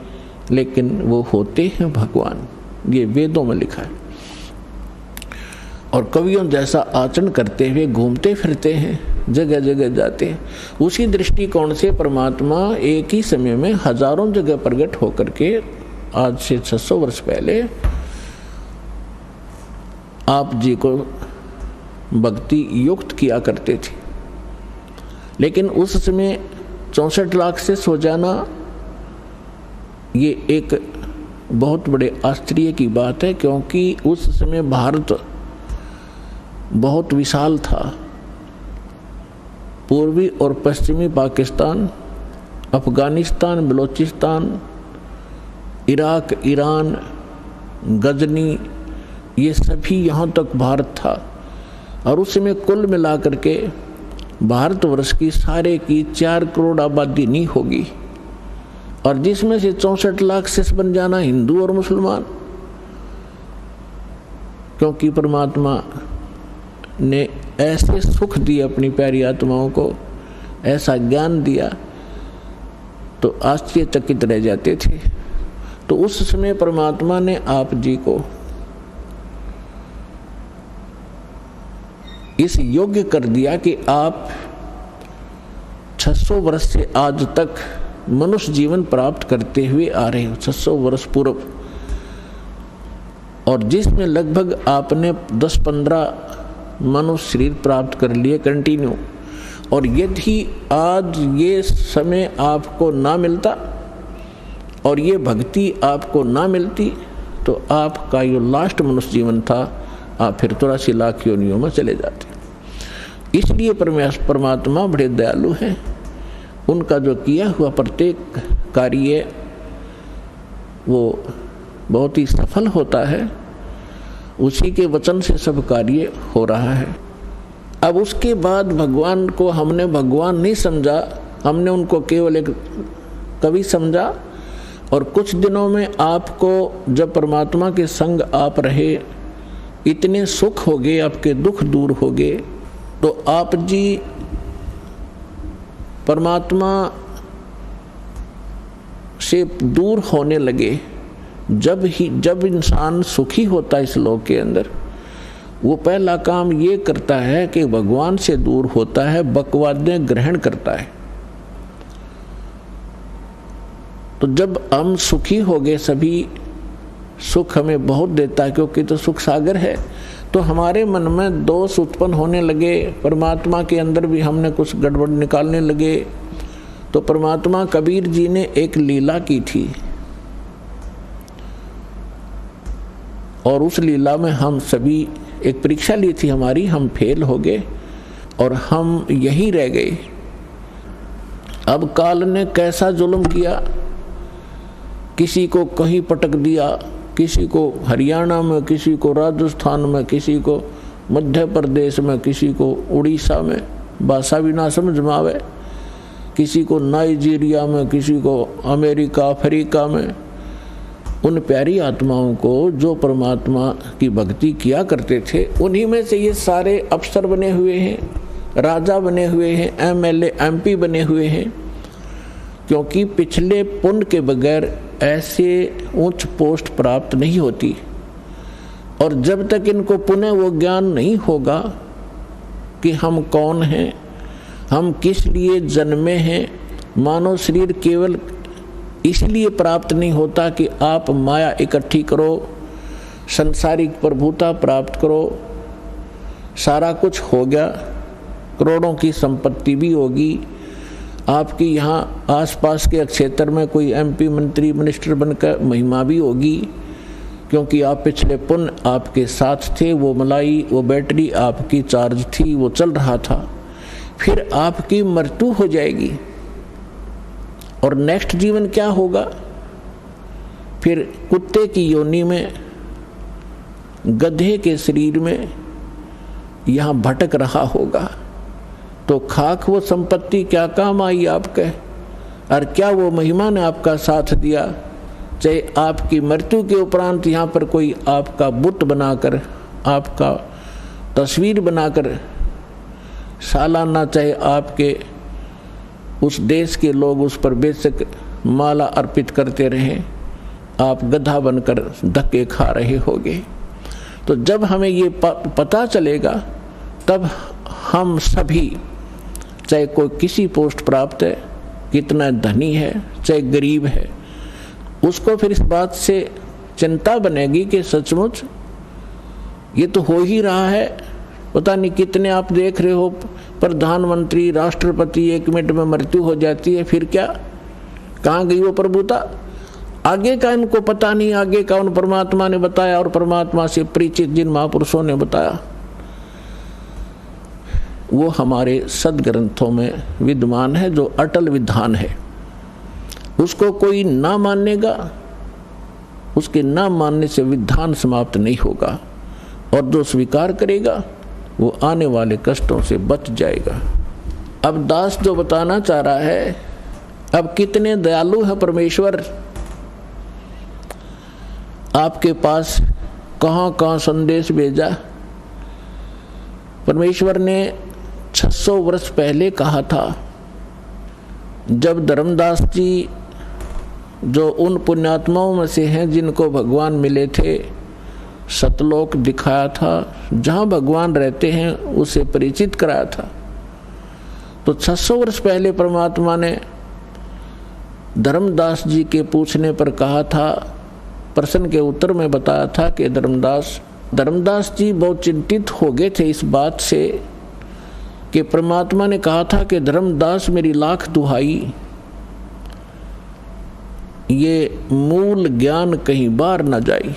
लेकिन वो होते हैं भगवान। ये वेदों में लिखा है। और कवियों जैसा आचरण करते हुए घूमते फिरते हैं, जगह जगह जाते हैं। उसी दृष्टिकोण से परमात्मा एक ही समय में हजारों जगह प्रकट होकर के आज से 600 वर्ष पहले आप जी को भक्ति युक्त किया करते थे। लेकिन उस समय 64 लाख से सो जाना, ये एक बहुत बड़े आश्चर्य की बात है, क्योंकि उस समय भारत बहुत विशाल था। पूर्वी और पश्चिमी पाकिस्तान, अफगानिस्तान, बलूचिस्तान, इराक, ईरान, गजनी, ये सभी यहाँ तक भारत था। और उस समय कुल मिलाकर के भारतवर्ष की सारे की 4 करोड़ आबादी नहीं होगी, और जिसमें से 64 लाख शिष्य बन जाना हिंदू और मुसलमान, क्योंकि परमात्मा ने ऐसे सुख दिए अपनी प्यारी आत्माओं को, ऐसा ज्ञान दिया, तो आश्चर्यचकित रह जाते थे। तो उस समय परमात्मा ने आप जी को इस योग्य कर दिया कि आप 600 वर्ष से आज तक मनुष्य जीवन प्राप्त करते हुए आ रहे हो, 600 वर्ष पूर्व, और जिसमें लगभग आपने 10-15 मनुष्य शरीर प्राप्त कर लिए कंटिन्यू। और यदि आज ये समय आपको ना मिलता और ये भक्ति आपको ना मिलती, तो आपका ये लास्ट मनुष्य जीवन था, आप फिर 83 लाख योनियों में चले जाते। इसलिए परमात्मा बड़े दयालु हैं। उनका जो किया हुआ प्रत्येक कार्य वो बहुत ही सफल होता है। उसी के वचन से सब कार्य हो रहा है। अब उसके बाद भगवान को हमने भगवान नहीं समझा, हमने उनको केवल एक कवि समझा, और कुछ दिनों में आपको जब परमात्मा के संग आप रहे, इतने सुख हो गए, आपके दुख दूर हो गए, तो आप जी परमात्मा से दूर होने लगे। जब इंसान सुखी होता है इस लोक के अंदर, वो पहला काम ये करता है कि भगवान से दूर होता है, बकवादें ग्रहण करता है। तो जब हम सुखी हो गए, सभी सुख हमें बहुत देता है क्योंकि तो सुख सागर है, तो हमारे मन में दोष उत्पन्न होने लगे, परमात्मा के अंदर भी हमने कुछ गड़बड़ निकालने लगे। तो परमात्मा कबीर जी ने एक लीला की थी और उस लीला में हम सभी एक परीक्षा ली थी हमारी, हम फेल हो गए और हम यहीं रह गए। अब काल ने कैसा जुल्म किया, किसी को कहीं पटक दिया, किसी को हरियाणा में, किसी को राजस्थान में, किसी को मध्य प्रदेश में, किसी को उड़ीसा में, भाषा भी ना समझ में आवे, किसी को नाइजीरिया में, किसी को अमेरिका अफ्रीका में। उन प्यारी आत्माओं को जो परमात्मा की भक्ति किया करते थे, उन्हीं में से ये सारे अफसर बने हुए हैं, राजा बने हुए हैं, एमएलए एमपी बने हुए हैं, क्योंकि पिछले पुण्य के बगैर ऐसे उच्च पोस्ट प्राप्त नहीं होती। और जब तक इनको पुनः वो ज्ञान नहीं होगा कि हम कौन हैं, हम किस लिए जन्मे हैं, मानव शरीर केवल इसलिए प्राप्त नहीं होता कि आप माया इकट्ठी करो, संसारिक प्रभुता प्राप्त करो, सारा कुछ हो गया, करोड़ों की संपत्ति भी होगी, आपकी यहाँ आसपास के क्षेत्र में कोई एमपी मंत्री मिनिस्टर बनकर महिमा भी होगी, क्योंकि आप पिछले पुण्य आपके साथ थे, वो मलाई, वो बैटरी आपकी चार्ज थी, वो चल रहा था। फिर आपकी मृत्यु हो जाएगी और नेक्स्ट जीवन क्या होगा, फिर कुत्ते की योनि में, गधे के शरीर में यहाँ भटक रहा होगा। तो खाक वो संपत्ति क्या काम आई आपके, और क्या वो महिमा ने आपका साथ दिया। चाहे आपकी मृत्यु के उपरांत यहाँ पर कोई आपका बुत बनाकर, आपका तस्वीर बनाकर सालाना, चाहे आपके उस देश के लोग उस पर बेशक माला अर्पित करते रहें, आप गधा बनकर धक्के खा रहे होगे। तो जब हमें ये पता चलेगा, तब हम सभी, चाहे कोई किसी पोस्ट प्राप्त है, कितना धनी है, चाहे गरीब है, उसको फिर इस बात से चिंता बनेगी कि सचमुच ये तो हो ही रहा है। पता नहीं कितने आप देख रहे हो प्रधानमंत्री, राष्ट्रपति, 1 मिनट में मृत्यु हो जाती है, फिर क्या, कहाँ गई वो प्रभुता। आगे का इनको पता नहीं, आगे का उन परमात्मा ने बताया और परमात्मा से परिचित जिन महापुरुषों ने बताया, वो हमारे सदग्रंथों में विद्यमान है, जो अटल विधान है। उसको कोई ना मानेगा, उसके ना मानने से विधान समाप्त नहीं होगा, और जो स्वीकार करेगा वो आने वाले कष्टों से बच जाएगा। अब दास जो बताना चाह रहा है, अब कितने दयालु है परमेश्वर, आपके पास कहाँ कहाँ संदेश भेजा। परमेश्वर ने 600 वर्ष पहले कहा था, जब धर्मदास जी जो उन पुण्यात्माओं में से हैं जिनको भगवान मिले थे, सतलोक दिखाया था, जहाँ भगवान रहते हैं उसे परिचित कराया था। तो 600 वर्ष पहले परमात्मा ने धर्मदास जी के पूछने पर कहा था, प्रश्न के उत्तर में बताया था कि धर्मदास जी बहुत चिंतित हो गए थे इस बात से कि परमात्मा ने कहा था कि धर्मदास मेरी लाख दुहाई, ये मूल ज्ञान कहीं बाहर न जाए,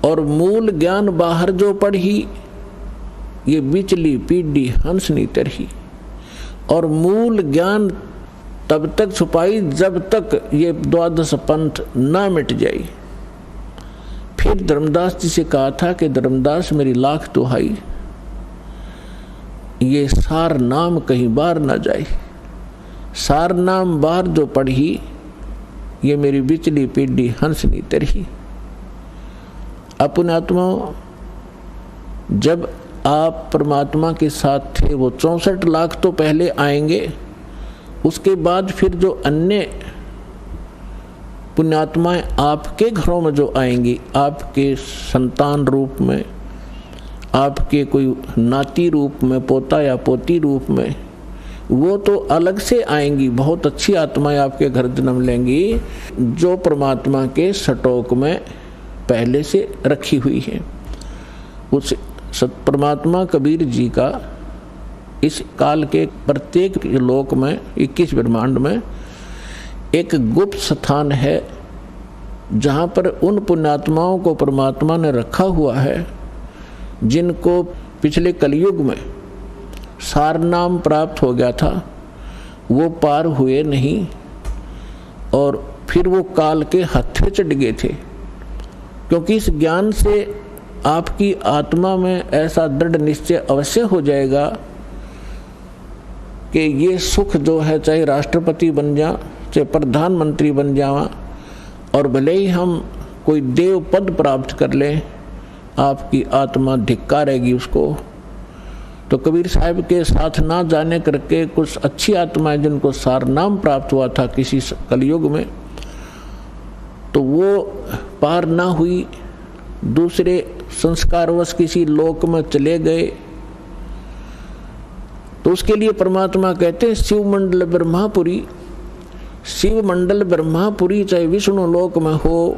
और मूल ज्ञान बाहर जो पढ़ी, ये बिचली पीढ़ी हंस नी तरही, और मूल ज्ञान तब तक छुपाई जब तक ये द्वादश पंथ ना मिट जाए। फिर धर्मदास जी से कहा था कि धर्मदास मेरी लाख दुहाई, ये सार नाम कहीं बाहर ना जाए। सार नाम बाहर जो पढ़ी, ये मेरी बिचली पीढ़ी हंसनी तरही। अपने आत्माओं, जब आप परमात्मा के साथ थे वो 64 लाख तो पहले आएंगे, उसके बाद फिर जो अन्य पुण्यात्माएं आपके घरों में जो आएंगी, आपके संतान रूप में, आपके कोई नाती रूप में, पोता या पोती रूप में, वो तो अलग से आएंगी। बहुत अच्छी आत्माएं आपके घर जन्म लेंगी जो परमात्मा के स्टॉक में पहले से रखी हुई है। उस परमात्मा कबीर जी का इस काल के प्रत्येक लोक में, 21 ब्रह्मांड में एक गुप्त स्थान है जहाँ पर उन पुण्यात्माओं को परमात्मा ने रखा हुआ है जिनको पिछले कलयुग में सार नाम प्राप्त हो गया था, वो पार हुए नहीं और फिर वो काल के हत्थे चढ़ गए थे। क्योंकि इस ज्ञान से आपकी आत्मा में ऐसा दृढ़ निश्चय अवश्य हो जाएगा कि ये सुख जो है, चाहे राष्ट्रपति बन जा, चाहे प्रधानमंत्री बन जावा, और भले ही हम कोई देव पद प्राप्त कर लें, आपकी आत्मा धिक्कारेगी उसको। तो कबीर साहब के साथ ना जाने करके कुछ अच्छी आत्माएं जिनको सार नाम प्राप्त हुआ था किसी कलयुग में, तो वो पार ना हुई, दूसरे संस्कारवश किसी लोक में चले गए। तो उसके लिए परमात्मा कहते हैं शिव मंडल ब्रह्मापुरी, शिव मंडल ब्रह्मापुरी चाहे विष्णु लोक में हो,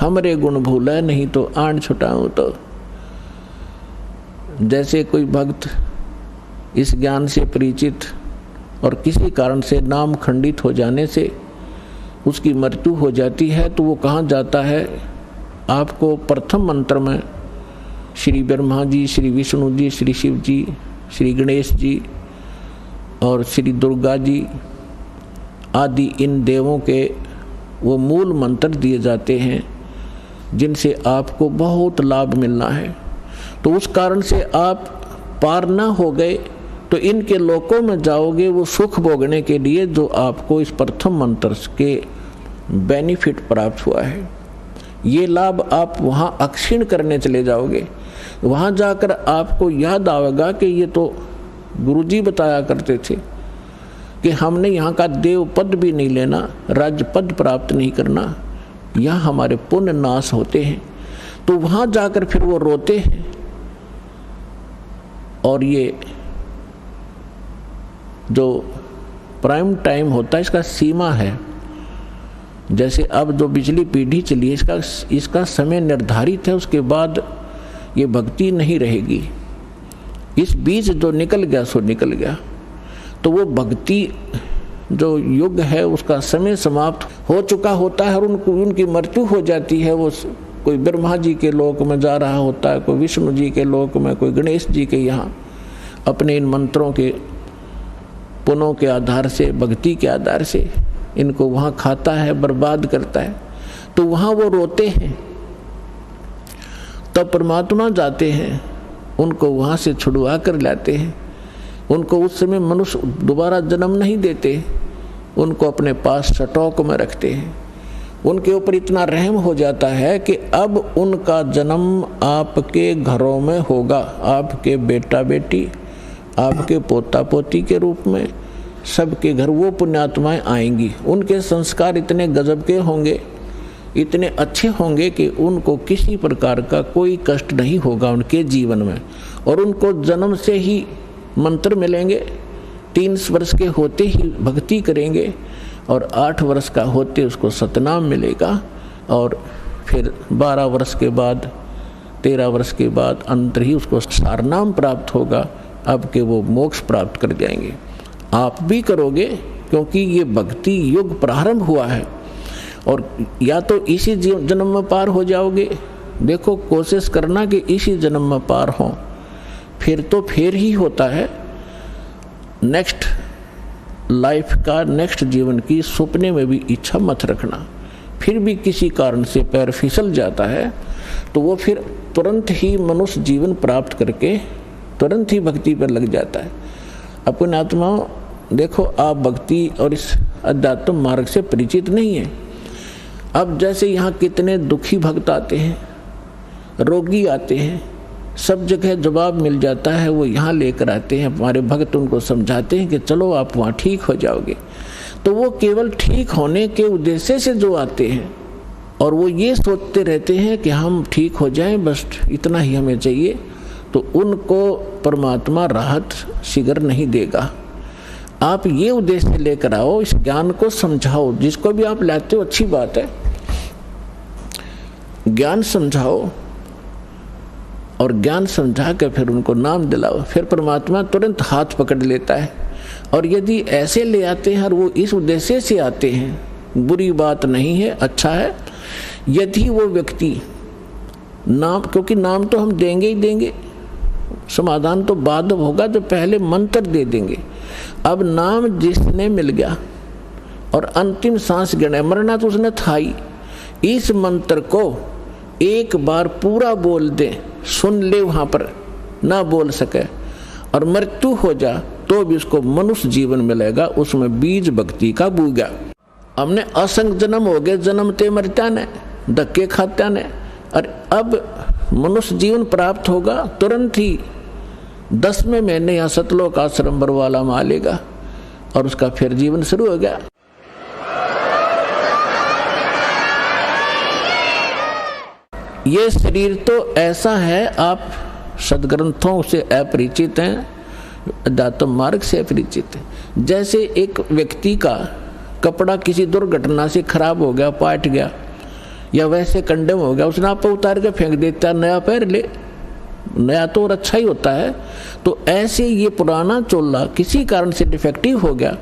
हमरे गुण भूले नहीं तो आन छुटाऊं। तो जैसे कोई भक्त इस ज्ञान से परिचित और किसी कारण से नाम खंडित हो जाने से उसकी मृत्यु हो जाती है, तो वो कहाँ जाता है? आपको प्रथम मंत्र में श्री ब्रह्मा जी, श्री विष्णु जी, श्री शिव जी, श्री गणेश जी और श्री दुर्गा जी आदि इन देवों के वो मूल मंत्र दिए जाते हैं जिनसे आपको बहुत लाभ मिलना है। तो उस कारण से आप पार ना हो गए तो इनके लोकों में जाओगे वो सुख भोगने के लिए जो आपको इस प्रथम मंत्र के बेनिफिट प्राप्त हुआ है। ये लाभ आप वहाँ अक्षीण करने चले जाओगे। वहाँ जाकर आपको याद आएगा कि ये तो गुरुजी बताया करते थे कि हमने यहाँ का देव पद भी नहीं लेना, राज्य पद प्राप्त नहीं करना, यहाँ हमारे पुण्य नाश होते हैं। तो वहाँ जाकर फिर वो रोते हैं। और ये जो प्राइम टाइम होता है इसका सीमा है। जैसे अब जो पिछली पीढ़ी चली है इसका समय निर्धारित है, उसके बाद ये भक्ति नहीं रहेगी। इस बीच जो निकल गया सो निकल गया। तो वो भक्ति जो युग है उसका समय समाप्त हो चुका होता है और उनकी मृत्यु हो जाती है। वो कोई ब्रह्मा जी के लोक में जा रहा होता है, कोई विष्णु जी के लोक में, कोई गणेश जी के यहाँ अपने इन मंत्रों के पुनों के आधार से, भक्ति के आधार से इनको वहाँ खाता है, बर्बाद करता है। तो वहाँ वो रोते हैं। तब परमात्मा जाते हैं, उनको वहाँ से छुड़वा कर लाते हैं। उनको उस समय मनुष्य दोबारा जन्म नहीं देते, उनको अपने पास स्टॉक में रखते हैं। उनके ऊपर इतना रहम हो जाता है कि अब उनका जन्म आपके घरों में होगा, आपके बेटा बेटी, आपके पोता पोती के रूप में सबके घर वो पुण्यात्माएं आएंगी। उनके संस्कार इतने गजब के होंगे, इतने अच्छे होंगे कि उनको किसी प्रकार का कोई कष्ट नहीं होगा उनके जीवन में। और उनको जन्म से ही मंत्र मिलेंगे, 3 वर्ष के होते ही भक्ति करेंगे और 8 वर्ष का होते उसको सतनाम मिलेगा। और फिर 12 वर्ष के बाद, 13 वर्ष के बाद अंतर ही उसको सारनाम प्राप्त होगा। अब के वो मोक्ष प्राप्त कर जाएंगे। आप भी करोगे क्योंकि ये भक्ति युग प्रारंभ हुआ है। और या तो इसी जन्म में पार हो जाओगे, देखो कोशिश करना कि इसी जन्म में पार हो, फिर तो फिर ही होता है। नेक्स्ट लाइफ का, नेक्स्ट जीवन की सपने में भी इच्छा मत रखना। फिर भी किसी कारण से पैर फिसल जाता है तो वो फिर तुरंत ही मनुष्य जीवन प्राप्त करके तुरंत ही भक्ति पर लग जाता है। अपने आत्माओं देखो, आप भक्ति और इस अध्यात्म मार्ग से परिचित नहीं है। अब जैसे यहाँ कितने दुखी भक्त आते हैं, रोगी आते हैं, सब जगह जवाब मिल जाता है, वो यहाँ लेकर आते हैं, हमारे भक्त उनको समझाते हैं कि चलो आप वहाँ ठीक हो जाओगे। तो वो केवल ठीक होने के उद्देश्य से जो आते हैं और वो ये सोचते रहते हैं कि हम ठीक हो जाएं, बस इतना ही हमें चाहिए, तो उनको परमात्मा राहत शीघ्र नहीं देगा। आप ये उद्देश्य लेकर आओ, इस ज्ञान को समझाओ, जिसको भी आप लाते हो अच्छी बात है, ज्ञान समझाओ और ज्ञान समझा के फिर उनको नाम दिलाओ, फिर परमात्मा तुरंत हाथ पकड़ लेता है। और यदि ऐसे ले आते हैं और वो इस उद्देश्य से आते हैं, बुरी बात नहीं है, अच्छा है। यदि वो व्यक्ति नाम, क्योंकि नाम तो हम देंगे ही देंगे, समाधान तो बाद होगा, तो पहले मंत्र दे देंगे। अब नाम जिसने मिल गया और अंतिम सांस गिने, मरना तो उसने था ही, इस मंत्र को एक बार पूरा बोल दे, सुन ले, वहाँ पर ना बोल सके और मृत्यु हो जा तो भी उसको मनुष्य जीवन मिलेगा, उसमें बीज भक्ति का बूगा। हमने असंग जन्म हो गए, जन्मते मरता ने, धक्के खात्या ने, और अब मनुष्य जीवन प्राप्त होगा तुरंत ही 10वें महीने या सतलोक आश्रम बरवाला में आ लेगा और उसका फिर जीवन शुरू हो गया। ये शरीर तो ऐसा है, आप सदग्रंथों से अपरिचित हैं, अध्यात्म मार्ग से अपरिचित हैं। जैसे एक व्यक्ति का कपड़ा किसी दुर्घटना से खराब हो गया, पाट गया या वैसे कंडम हो गया, उसने आप उतार के फेंक देता, नया पैर ले, नया तो और अच्छा ही होता है। तो ऐसे ये पुराना चोला किसी कारण से डिफेक्टिव हो गया,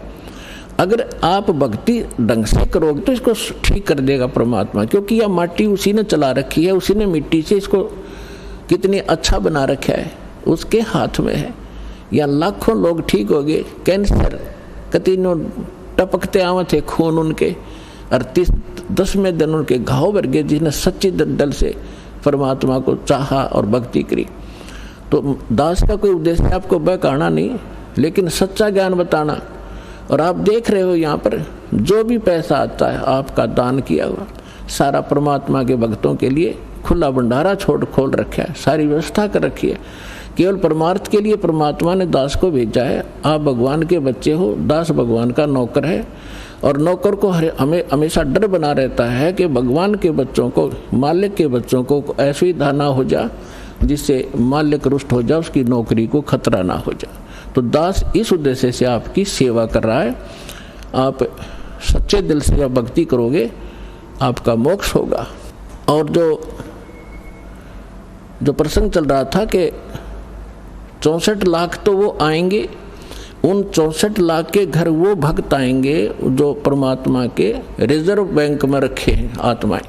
अगर आप भक्ति ढंग से करोगे तो इसको ठीक कर देगा परमात्मा, क्योंकि यह माटी उसी ने चला रखी है, उसी ने मिट्टी से इसको कितनी अच्छा बना रखा है, उसके हाथ में है। या लाखों लोग ठीक हो गए, कैंसर कतीनों टपकते आवे थे खून उनके, और 10वें दिन उनके घाव भर गए, जिसने सच्ची दल से परमात्मा को चाहा और भक्ति करी। तो दास का कोई उद्देश्य आपको बहकाना नहीं, लेकिन सच्चा ज्ञान बताना। और आप देख रहे हो यहाँ पर जो भी पैसा आता है आपका दान किया हुआ, सारा परमात्मा के भक्तों के लिए खुला भंडारा खोल रखा है, सारी व्यवस्था कर रखी है। केवल परमार्थ के लिए परमात्मा ने दास को भेजा है। आप भगवान के बच्चे हो, दास भगवान का नौकर है, और नौकर को हमें हमेशा डर बना रहता है कि भगवान के बच्चों को, मालिक के बच्चों को ऐसी धाना हो जा जिससे मालिक रुष्ट हो जाए, उसकी नौकरी को खतरा ना हो जाए। तो दास इस उद्देश्य से आपकी सेवा कर रहा है। आप सच्चे दिल से जब भक्ति करोगे आपका मोक्ष होगा। और जो प्रसंग चल रहा था कि 64 लाख तो वो आएंगे, उन 64 लाख के घर वो भक्त आएंगे जो परमात्मा के रिजर्व बैंक में रखे हैं आत्माएं।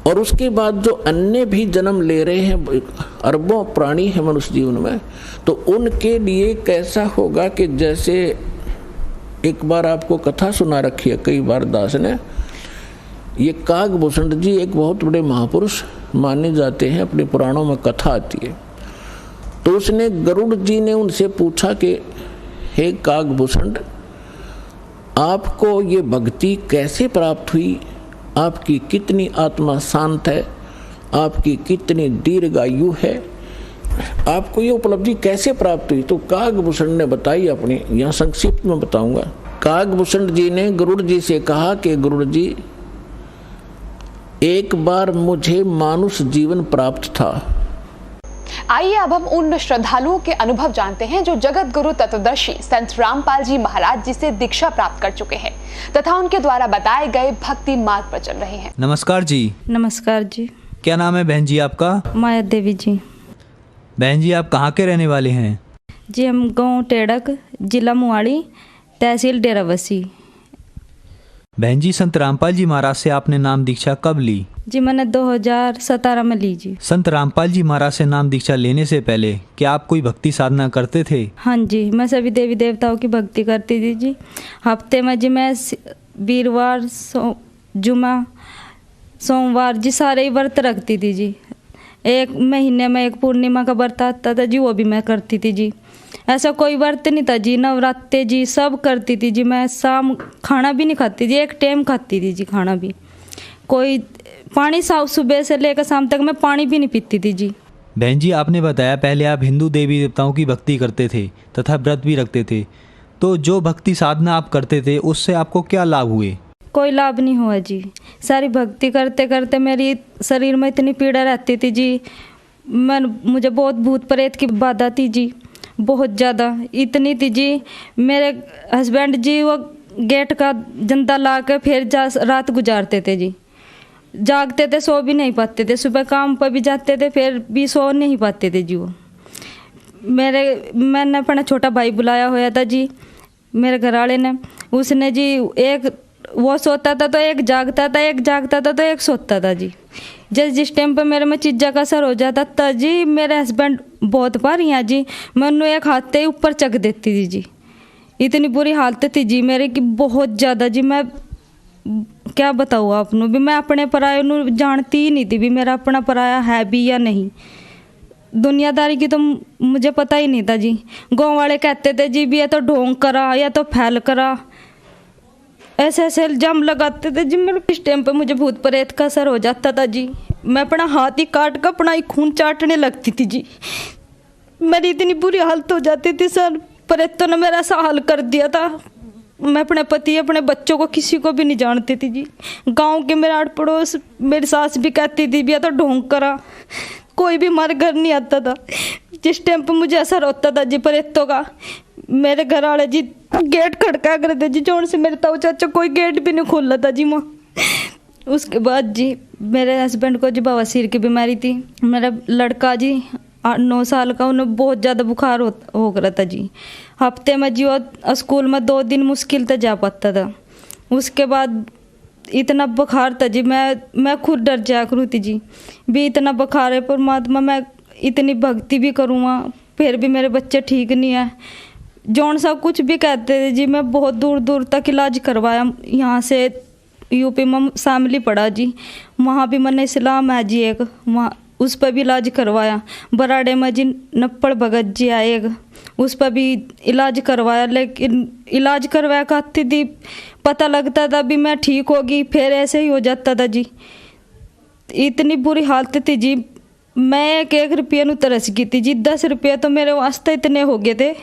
और उसके बाद जो अन्य भी जन्म ले रहे हैं, अरबों प्राणी हैं मनुष्य जीवन में, तो उनके लिए कैसा होगा कि जैसे एक बार आपको कथा सुना रखी है कई बार दास ने, ये कागभूषण जी एक बहुत बड़े महापुरुष माने जाते हैं, अपने पुराणों में कथा आती है। तो उसने गरुड़ जी ने उनसे पूछा कि हे कागभूषण, आपको ये भक्ति कैसे प्राप्त हुई, आपकी कितनी आत्मा शांत है, आपकी कितनी दीर्घायु है, आपको ये उपलब्धि कैसे प्राप्त हुई। तो कागभूषण ने बताई अपनी, यहाँ संक्षिप्त में बताऊंगा। कागभूषण जी ने गरुड़ जी से कहा कि गरुड़ जी, एक बार मुझे मानुष जीवन प्राप्त था। आइए अब हम उन श्रद्धालुओं के अनुभव जानते हैं जो जगत गुरु तत्वदर्शी संत रामपाल जी महाराज जी से दीक्षा प्राप्त कर चुके हैं तथा उनके द्वारा बताए गए भक्ति मार्ग पर चल रहे हैं। नमस्कार जी। नमस्कार जी। क्या नाम है बहन जी आपका? माया देवी जी। बहन जी, आप कहाँ के रहने वाले हैं? जी हम गांव टेड़क, जिला मुआड़ी, तहसील डेराबस्सी। बहन जी, संत रामपाल जी महाराज से आपने नाम दीक्षा कब ली? जी मैंने 2017 में ली जी। संत रामपाल जी महाराज से नाम दीक्षा लेने से पहले क्या आप कोई भक्ति साधना करते थे? हाँ जी, मैं सभी देवी देवताओं की भक्ति करती थी जी। हफ्ते में जी मैं वीरवार, जुमा, सोमवार जी सारे ही व्रत रखती थी जी। एक महीने में एक पूर्णिमा का व्रत आता था जी, वो भी मैं करती थी जी। ऐसा कोई व्रत नहीं था जी, नवरात्रे जी सब करती थी जी। मैं शाम खाना भी नहीं खाती थी, एक टाइम खाती थी जी खाना भी। कोई पानी सुबह से लेकर शाम तक मैं पानी भी नहीं पीती थी जी। बहन जी, आपने बताया पहले आप हिंदू देवी देवताओं की भक्ति करते थे तथा व्रत भी रखते थे, तो जो भक्ति साधना आप करते थे उससे आपको क्या लाभ हुए? कोई लाभ नहीं हुआ जी। सारी भक्ति करते करते मेरी शरीर में इतनी पीड़ा रहती थी जी। मुझे बहुत भूत प्रेत की बाधा थी जी, बहुत ज़्यादा, इतनी थी जी। मेरे हस्बैंड जी वो गेट का जंदा ला कर फिर रात गुजारते थे जी। जागते थे, सो भी नहीं पाते थे। सुबह काम पर भी जाते थे, फिर भी सो नहीं पाते थे जी वो। मैंने अपना छोटा भाई बुलाया हुआ था जी, मेरे घर वाले ने। उसने जी एक वो सोता था तो एक जागता था, एक जागता था तो एक सोता था जी। जिस टाइम पर मेरे में चीज़ा का असर हो जाता था जी, मेरे हस्बैंड बहुत भारी हैं जी, मैं उन्हें एक हाथ से ऊपर चक देती थी जी। इतनी बुरी हालत थी जी मेरे की, बहुत ज़्यादा जी। मैं क्या बताऊँ आपनों भी, मैं अपने पराये नू जानती ही नहीं थी भी मेरा अपना पराया है भी या नहीं। दुनियादारी की तो मुझे पता ही नहीं था जी। गाँव वाले कहते थे जी भी या तो ढोंग करा या तो फैल करा, ऐसे ऐसे इल्जाम लगाते थे जी। मेरे इस टाइम पे मुझे भूत प्रेत का असर हो जाता था जी। मैं अपना हाथ ही काट कर अपना ही खून चाटने लगती थी जी। मेरी इतनी बुरी हालत हो जाती थी सर, प्रेतों ने मेरा ऐसा हाल कर दिया था। मैं अपने पति अपने बच्चों को किसी को भी नहीं जानती थी जी। गांव के मेरे आड़ पड़ोस मेरी सास भी कहती थी भी या तो ढोंग करा, कोई भी हमारे घर नहीं आता था। जिस टाइम पर मुझे असर होता था जी प्रेतों का, मेरे घर वाले जी गेट खड़का करते जी, जोर से मेरे ताऊ चाचा कोई गेट भी नहीं खोल था जी माँ। उसके बाद जी मेरे हस्बैंड को जी बवासीर की बीमारी थी। मेरा लड़का जी 9 साल का, उन्हें बहुत ज़्यादा बुखार हो रहा था जी। हफ्ते में जी वो स्कूल में 2 दिन मुश्किल से जा पाता था। उसके बाद इतना बुखार था जी, मैं खुद डर जाया करूँ थी जी भी इतना बुखार है परमात्मा, मैं इतनी भक्ति भी करूँगा फिर भी मेरे बच्चे ठीक नहीं है। जौन सा कुछ भी कहते थे जी, मैं बहुत दूर दूर तक इलाज करवाया। यहाँ से यूपी में शामली पड़ा जी, वहाँ भी मैंने इस्लाम है जी एक, वहाँ उस पर भी इलाज करवाया। बराड़े में जी नप्पड़ भगत जी आए एक, उस पर भी इलाज करवाया। लेकिन इलाज करवाया कहती थी, पता लगता था भी मैं ठीक होगी, फिर ऐसे ही हो जाता था जी। इतनी बुरी हालत थी जी, मैं एक रुपये ਨੂੰ तरस गई थी जी। 10 रुपये तो मेरे वास्ते इतने हो गए थे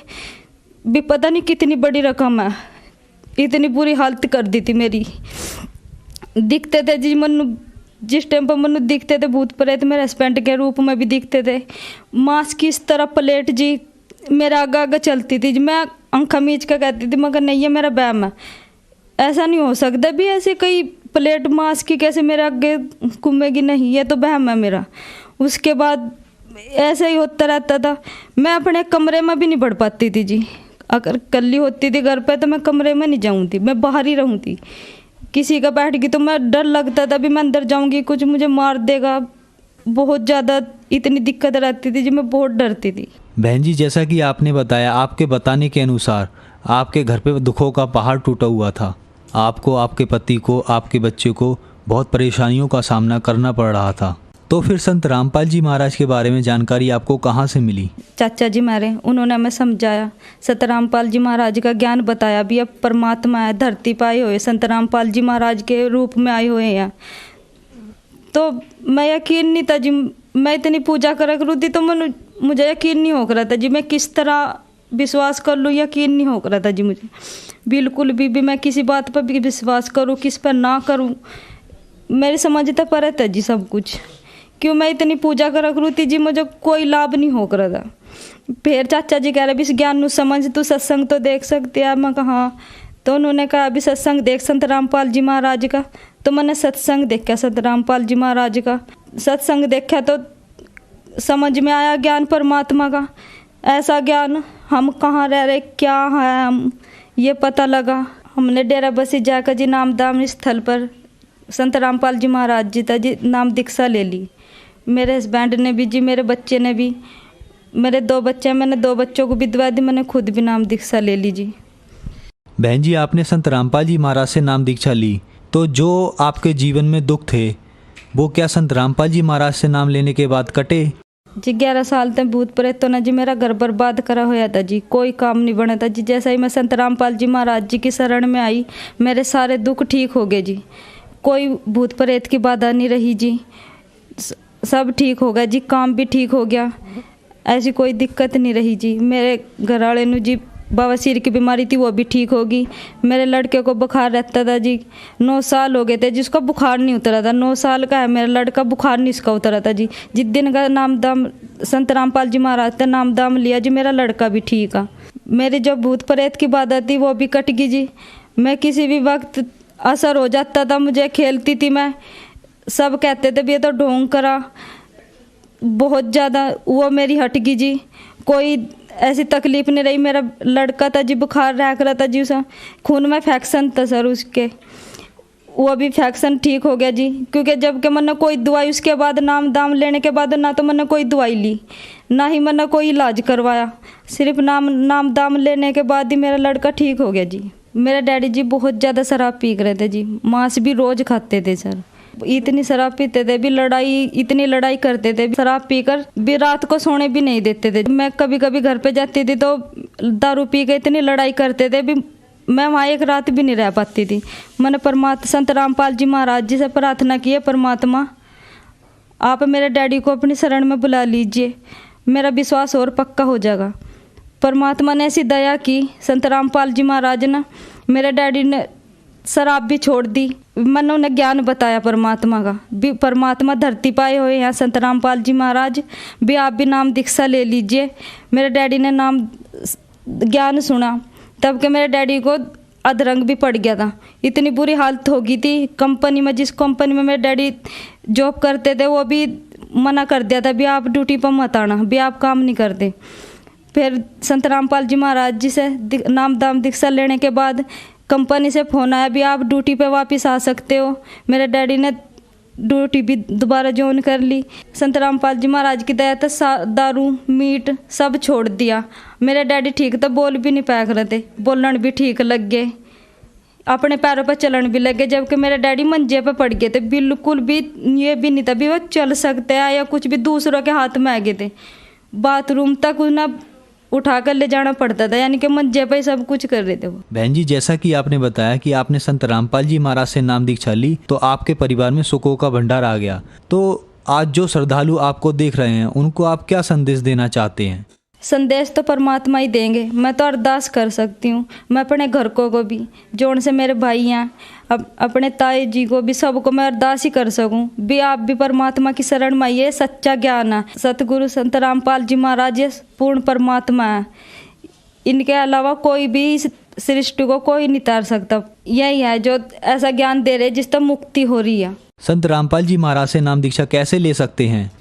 भी पता नहीं कितनी बड़ी रकम है। इतनी बुरी हालत कर दी थी मेरी। दिखते थे जी मनु, जिस टाइम पर मनु दिखते थे भूत प्रेत मेरे हस्बैंड के रूप में भी दिखते थे। मांस की इस तरह प्लेट जी मेरे आगे आगे चलती थी जी। मैं आंखा मीच कर कहती थी मगर नहीं ये मेरा बैम है, ऐसा नहीं हो सकता भी ऐसे कई प्लेट मांस की कैसे मेरे आगे घूमेगी, नहीं ये तो बहम है मेरा। उसके बाद ऐसा ही होता रहता था। मैं अपने कमरे में भी नहीं बढ़ पाती थी जी। अगर कल्ली होती थी घर पे तो मैं कमरे में नहीं जाऊँ थी, मैं बाहर ही रहूँ थी। किसी का बैठ गई तो मैं डर लगता था भी मैं अंदर जाऊँगी कुछ मुझे मार देगा। बहुत ज़्यादा इतनी दिक्कत रहती थी जी, मैं बहुत डरती थी। बहन जी, जैसा कि आपने बताया, आपके बताने के अनुसार आपके घर पे दुखों का पहाड़ टूटा हुआ था। आपको, आपके पति को, आपके बच्चे को बहुत परेशानियों का सामना करना पड़ रहा था। तो फिर संत रामपाल जी महाराज के बारे में जानकारी आपको कहाँ से मिली? चाचा जी मेरे, उन्होंने हमें समझाया, संत रामपाल जी महाराज का ज्ञान बताया भी अब परमात्मा है, धरती पर आए हुए संत रामपाल जी महाराज के रूप में आए हुए हैं। तो मैं यकीन नहीं था जी, मैं इतनी पूजा करूँ थी तो मुझे यकीन नहीं हो रहा था जी मैं किस तरह विश्वास कर लूँ, यकीन नहीं हो रहा था जी मुझे बिल्कुल भी मैं किसी बात पर भी विश्वास करूँ किस पर ना करूँ, मेरी समझता पर था जी सब कुछ। क्यों मैं इतनी पूजा करूँ थी जी, मुझे कोई लाभ नहीं हो रहा था। फिर चाचा जी कह रहे भी इस ज्ञान ਨੂੰ समझ तू सत्संग तो देख सकते हैं। मैं कहा, तो उन्होंने कहा अभी सत्संग देख संत रामपाल जी महाराज का। तो मैंने सत्संग देखा संत रामपाल जी महाराज का। सत्संग देखा तो समझ में आया ज्ञान परमात्मा का। ऐसा ज्ञान हम कहाँ रह रहे, क्या है हम, ये पता लगा। हमने डेरा बसी जाकर जी नामदान स्थल पर संत रामपाल जी महाराज जी था जी नाम दीक्षा ले ली। मेरे हस्बैंड ने भी जी, मेरे बच्चे ने भी, मेरे 2 बच्चे हैं, मैंने 2 बच्चों को भी दवा दी, मैंने खुद भी नाम दीक्षा ले ली जी। बहन जी, आपने संत रामपाल जी महाराज से नाम दीक्षा ली, तो जो आपके जीवन में दुख थे वो क्या संत रामपाल जी महाराज से नाम लेने के बाद कटे? जी 11 साल तक भूत प्रेत तो ना जी मेरा घर बर्बाद करा होया था जी, कोई काम नहीं बना था जी। जैसा ही मैं संत रामपाल जी महाराज जी की शरण में आई, मेरे सारे दुख ठीक हो गए जी। कोई भूत प्रेत की बाधा नहीं रही जी, सब ठीक हो गया जी, काम भी ठीक हो गया, ऐसी कोई दिक्कत नहीं रही जी। मेरे घर वाले ने जी बवासीर की बीमारी थी, वो भी ठीक होगी। मेरे लड़के को बुखार रहता था जी, 9 साल हो गए थे जिसका बुखार नहीं उतरा था। 9 साल का है मेरा लड़का, बुखार नहीं इसका उतरा था जी। जिस दिन का नाम दाम संत रामपाल जी महाराज का नाम दाम लिया जी, मेरा लड़का भी ठीक है। मेरी जो भूत प्रेत की बाधा थी वो भी कट गई जी। मैं किसी भी वक्त असर हो जाता था, मुझे खेलती थी मैं, सब कहते थे भी ये तो ढोंग करा, बहुत ज़्यादा वो मेरी हट गई जी। कोई ऐसी तकलीफ नहीं रही। मेरा लड़का था जी, बुखार रह रहा था जी, उसे खून में इन्फेक्शन था सर उसके, वो भी इन्फेक्शन ठीक हो गया जी। क्योंकि जबकि मैंने कोई दवाई उसके बाद नाम दाम लेने के बाद ना तो मैंने कोई दवाई ली, ना ही मैंने कोई इलाज करवाया, सिर्फ नाम दाम लेने के बाद ही मेरा लड़का ठीक हो गया जी। मेरे डैडी जी बहुत ज़्यादा शराब पी रहे थे जी, मांस भी रोज़ खाते थे सर, इतनी शराब पीते थे भी, इतनी लड़ाई करते थे, शराब पीकर भी रात को सोने भी नहीं देते थे। मैं कभी कभी घर पे जाती थी तो दारू पी के इतनी लड़ाई करते थे भी, मैं वहाँ एक रात भी नहीं रह पाती थी। मैंने संत रामपाल जी महाराज जी से प्रार्थना की है, परमात्मा आप मेरे डैडी को अपनी शरण में बुला लीजिए, मेरा विश्वास और पक्का हो जाएगा। परमात्मा ने ऐसी दया की, संत रामपाल जी महाराज ने, मेरे डैडी ने शराब भी छोड़ दी। मैंने उन्हें ज्ञान बताया परमात्मा का भी, परमात्मा धरती पाए हुए हैं संत रामपाल जी महाराज भी, आप भी नाम दीक्षा ले लीजिए। मेरे डैडी ने नाम ज्ञान सुना, तब के मेरे डैडी को अधरंग भी पड़ गया था, इतनी बुरी हालत हो गई थी। कंपनी में, जिस कंपनी में मेरे डैडी जॉब करते थे, वो भी मना कर दिया था भी आप ड्यूटी पर मत आना, भी आप काम नहीं करते। फिर संत रामपाल जी महाराज जी से नाम दाम दीक्षा लेने के बाद कंपनी से फ़ोन आया भी आप ड्यूटी पे वापस आ सकते हो। मेरे डैडी ने ड्यूटी भी दोबारा ज्वाइन कर ली। संत रामपाल जी महाराज की दया से दारू मीट सब छोड़ दिया। मेरे डैडी ठीक था, बोल भी नहीं पाया रहे थे, बोलन भी ठीक लग गए, अपने पैरों पर चलन भी लग गए। जबकि मेरे डैडी मंजे पे पड़ गए थे, बिल्कुल भी ये भी नहीं था भी वो चल सकते हैं या कुछ भी, दूसरों के हाथ में आ गए थे। बाथरूम तक उन्हें उठा कर ले जाना पड़ता था, यानी कि मंजे पे सब कुछ कर रहे थे वो। बहन जी, जैसा कि आपने बताया कि आपने संत रामपाल जी महाराज से नाम दीक्षा ली तो आपके परिवार में सुखों का भंडार आ गया, तो आज जो श्रद्धालु आपको देख रहे हैं उनको आप क्या संदेश देना चाहते हैं? संदेश तो परमात्मा ही देंगे। मैं तो अरदास कर सकती हूँ, मैं अपने घर को भी, जो उनसे मेरे भाई हैं, अपने ताई जी को भी, सबको मैं अरदास ही कर सकूँ भी आप भी परमात्मा की शरण में आइए। सच्चा ज्ञान है, सतगुरु संत रामपाल जी महाराज ये पूर्ण परमात्मा है, इनके अलावा कोई भी इस सृष्टि को कोई नहीं तार सकता। यही है जो ऐसा ज्ञान दे रहे जिससे मुक्ति हो रही है। संत रामपाल जी महाराज से नाम दीक्षा कैसे ले सकते हैं?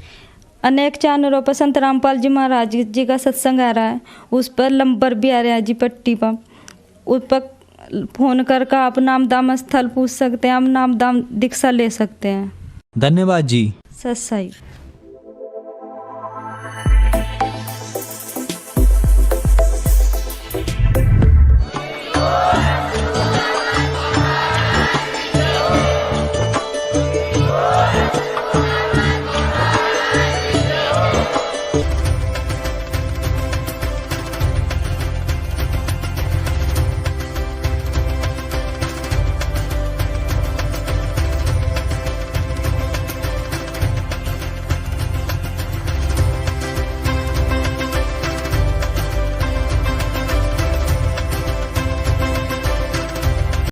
अनेक चैनलों पर संत रामपाल जी महाराज जी का सत्संग आ रहा है, उस पर नंबर भी आ रहा है जी पट्टी पर, उस पर फ़ोन करके आप नाम दाम स्थल पूछ सकते हैं, आप नाम दाम दीक्षा ले सकते हैं। धन्यवाद जी। सत्संग।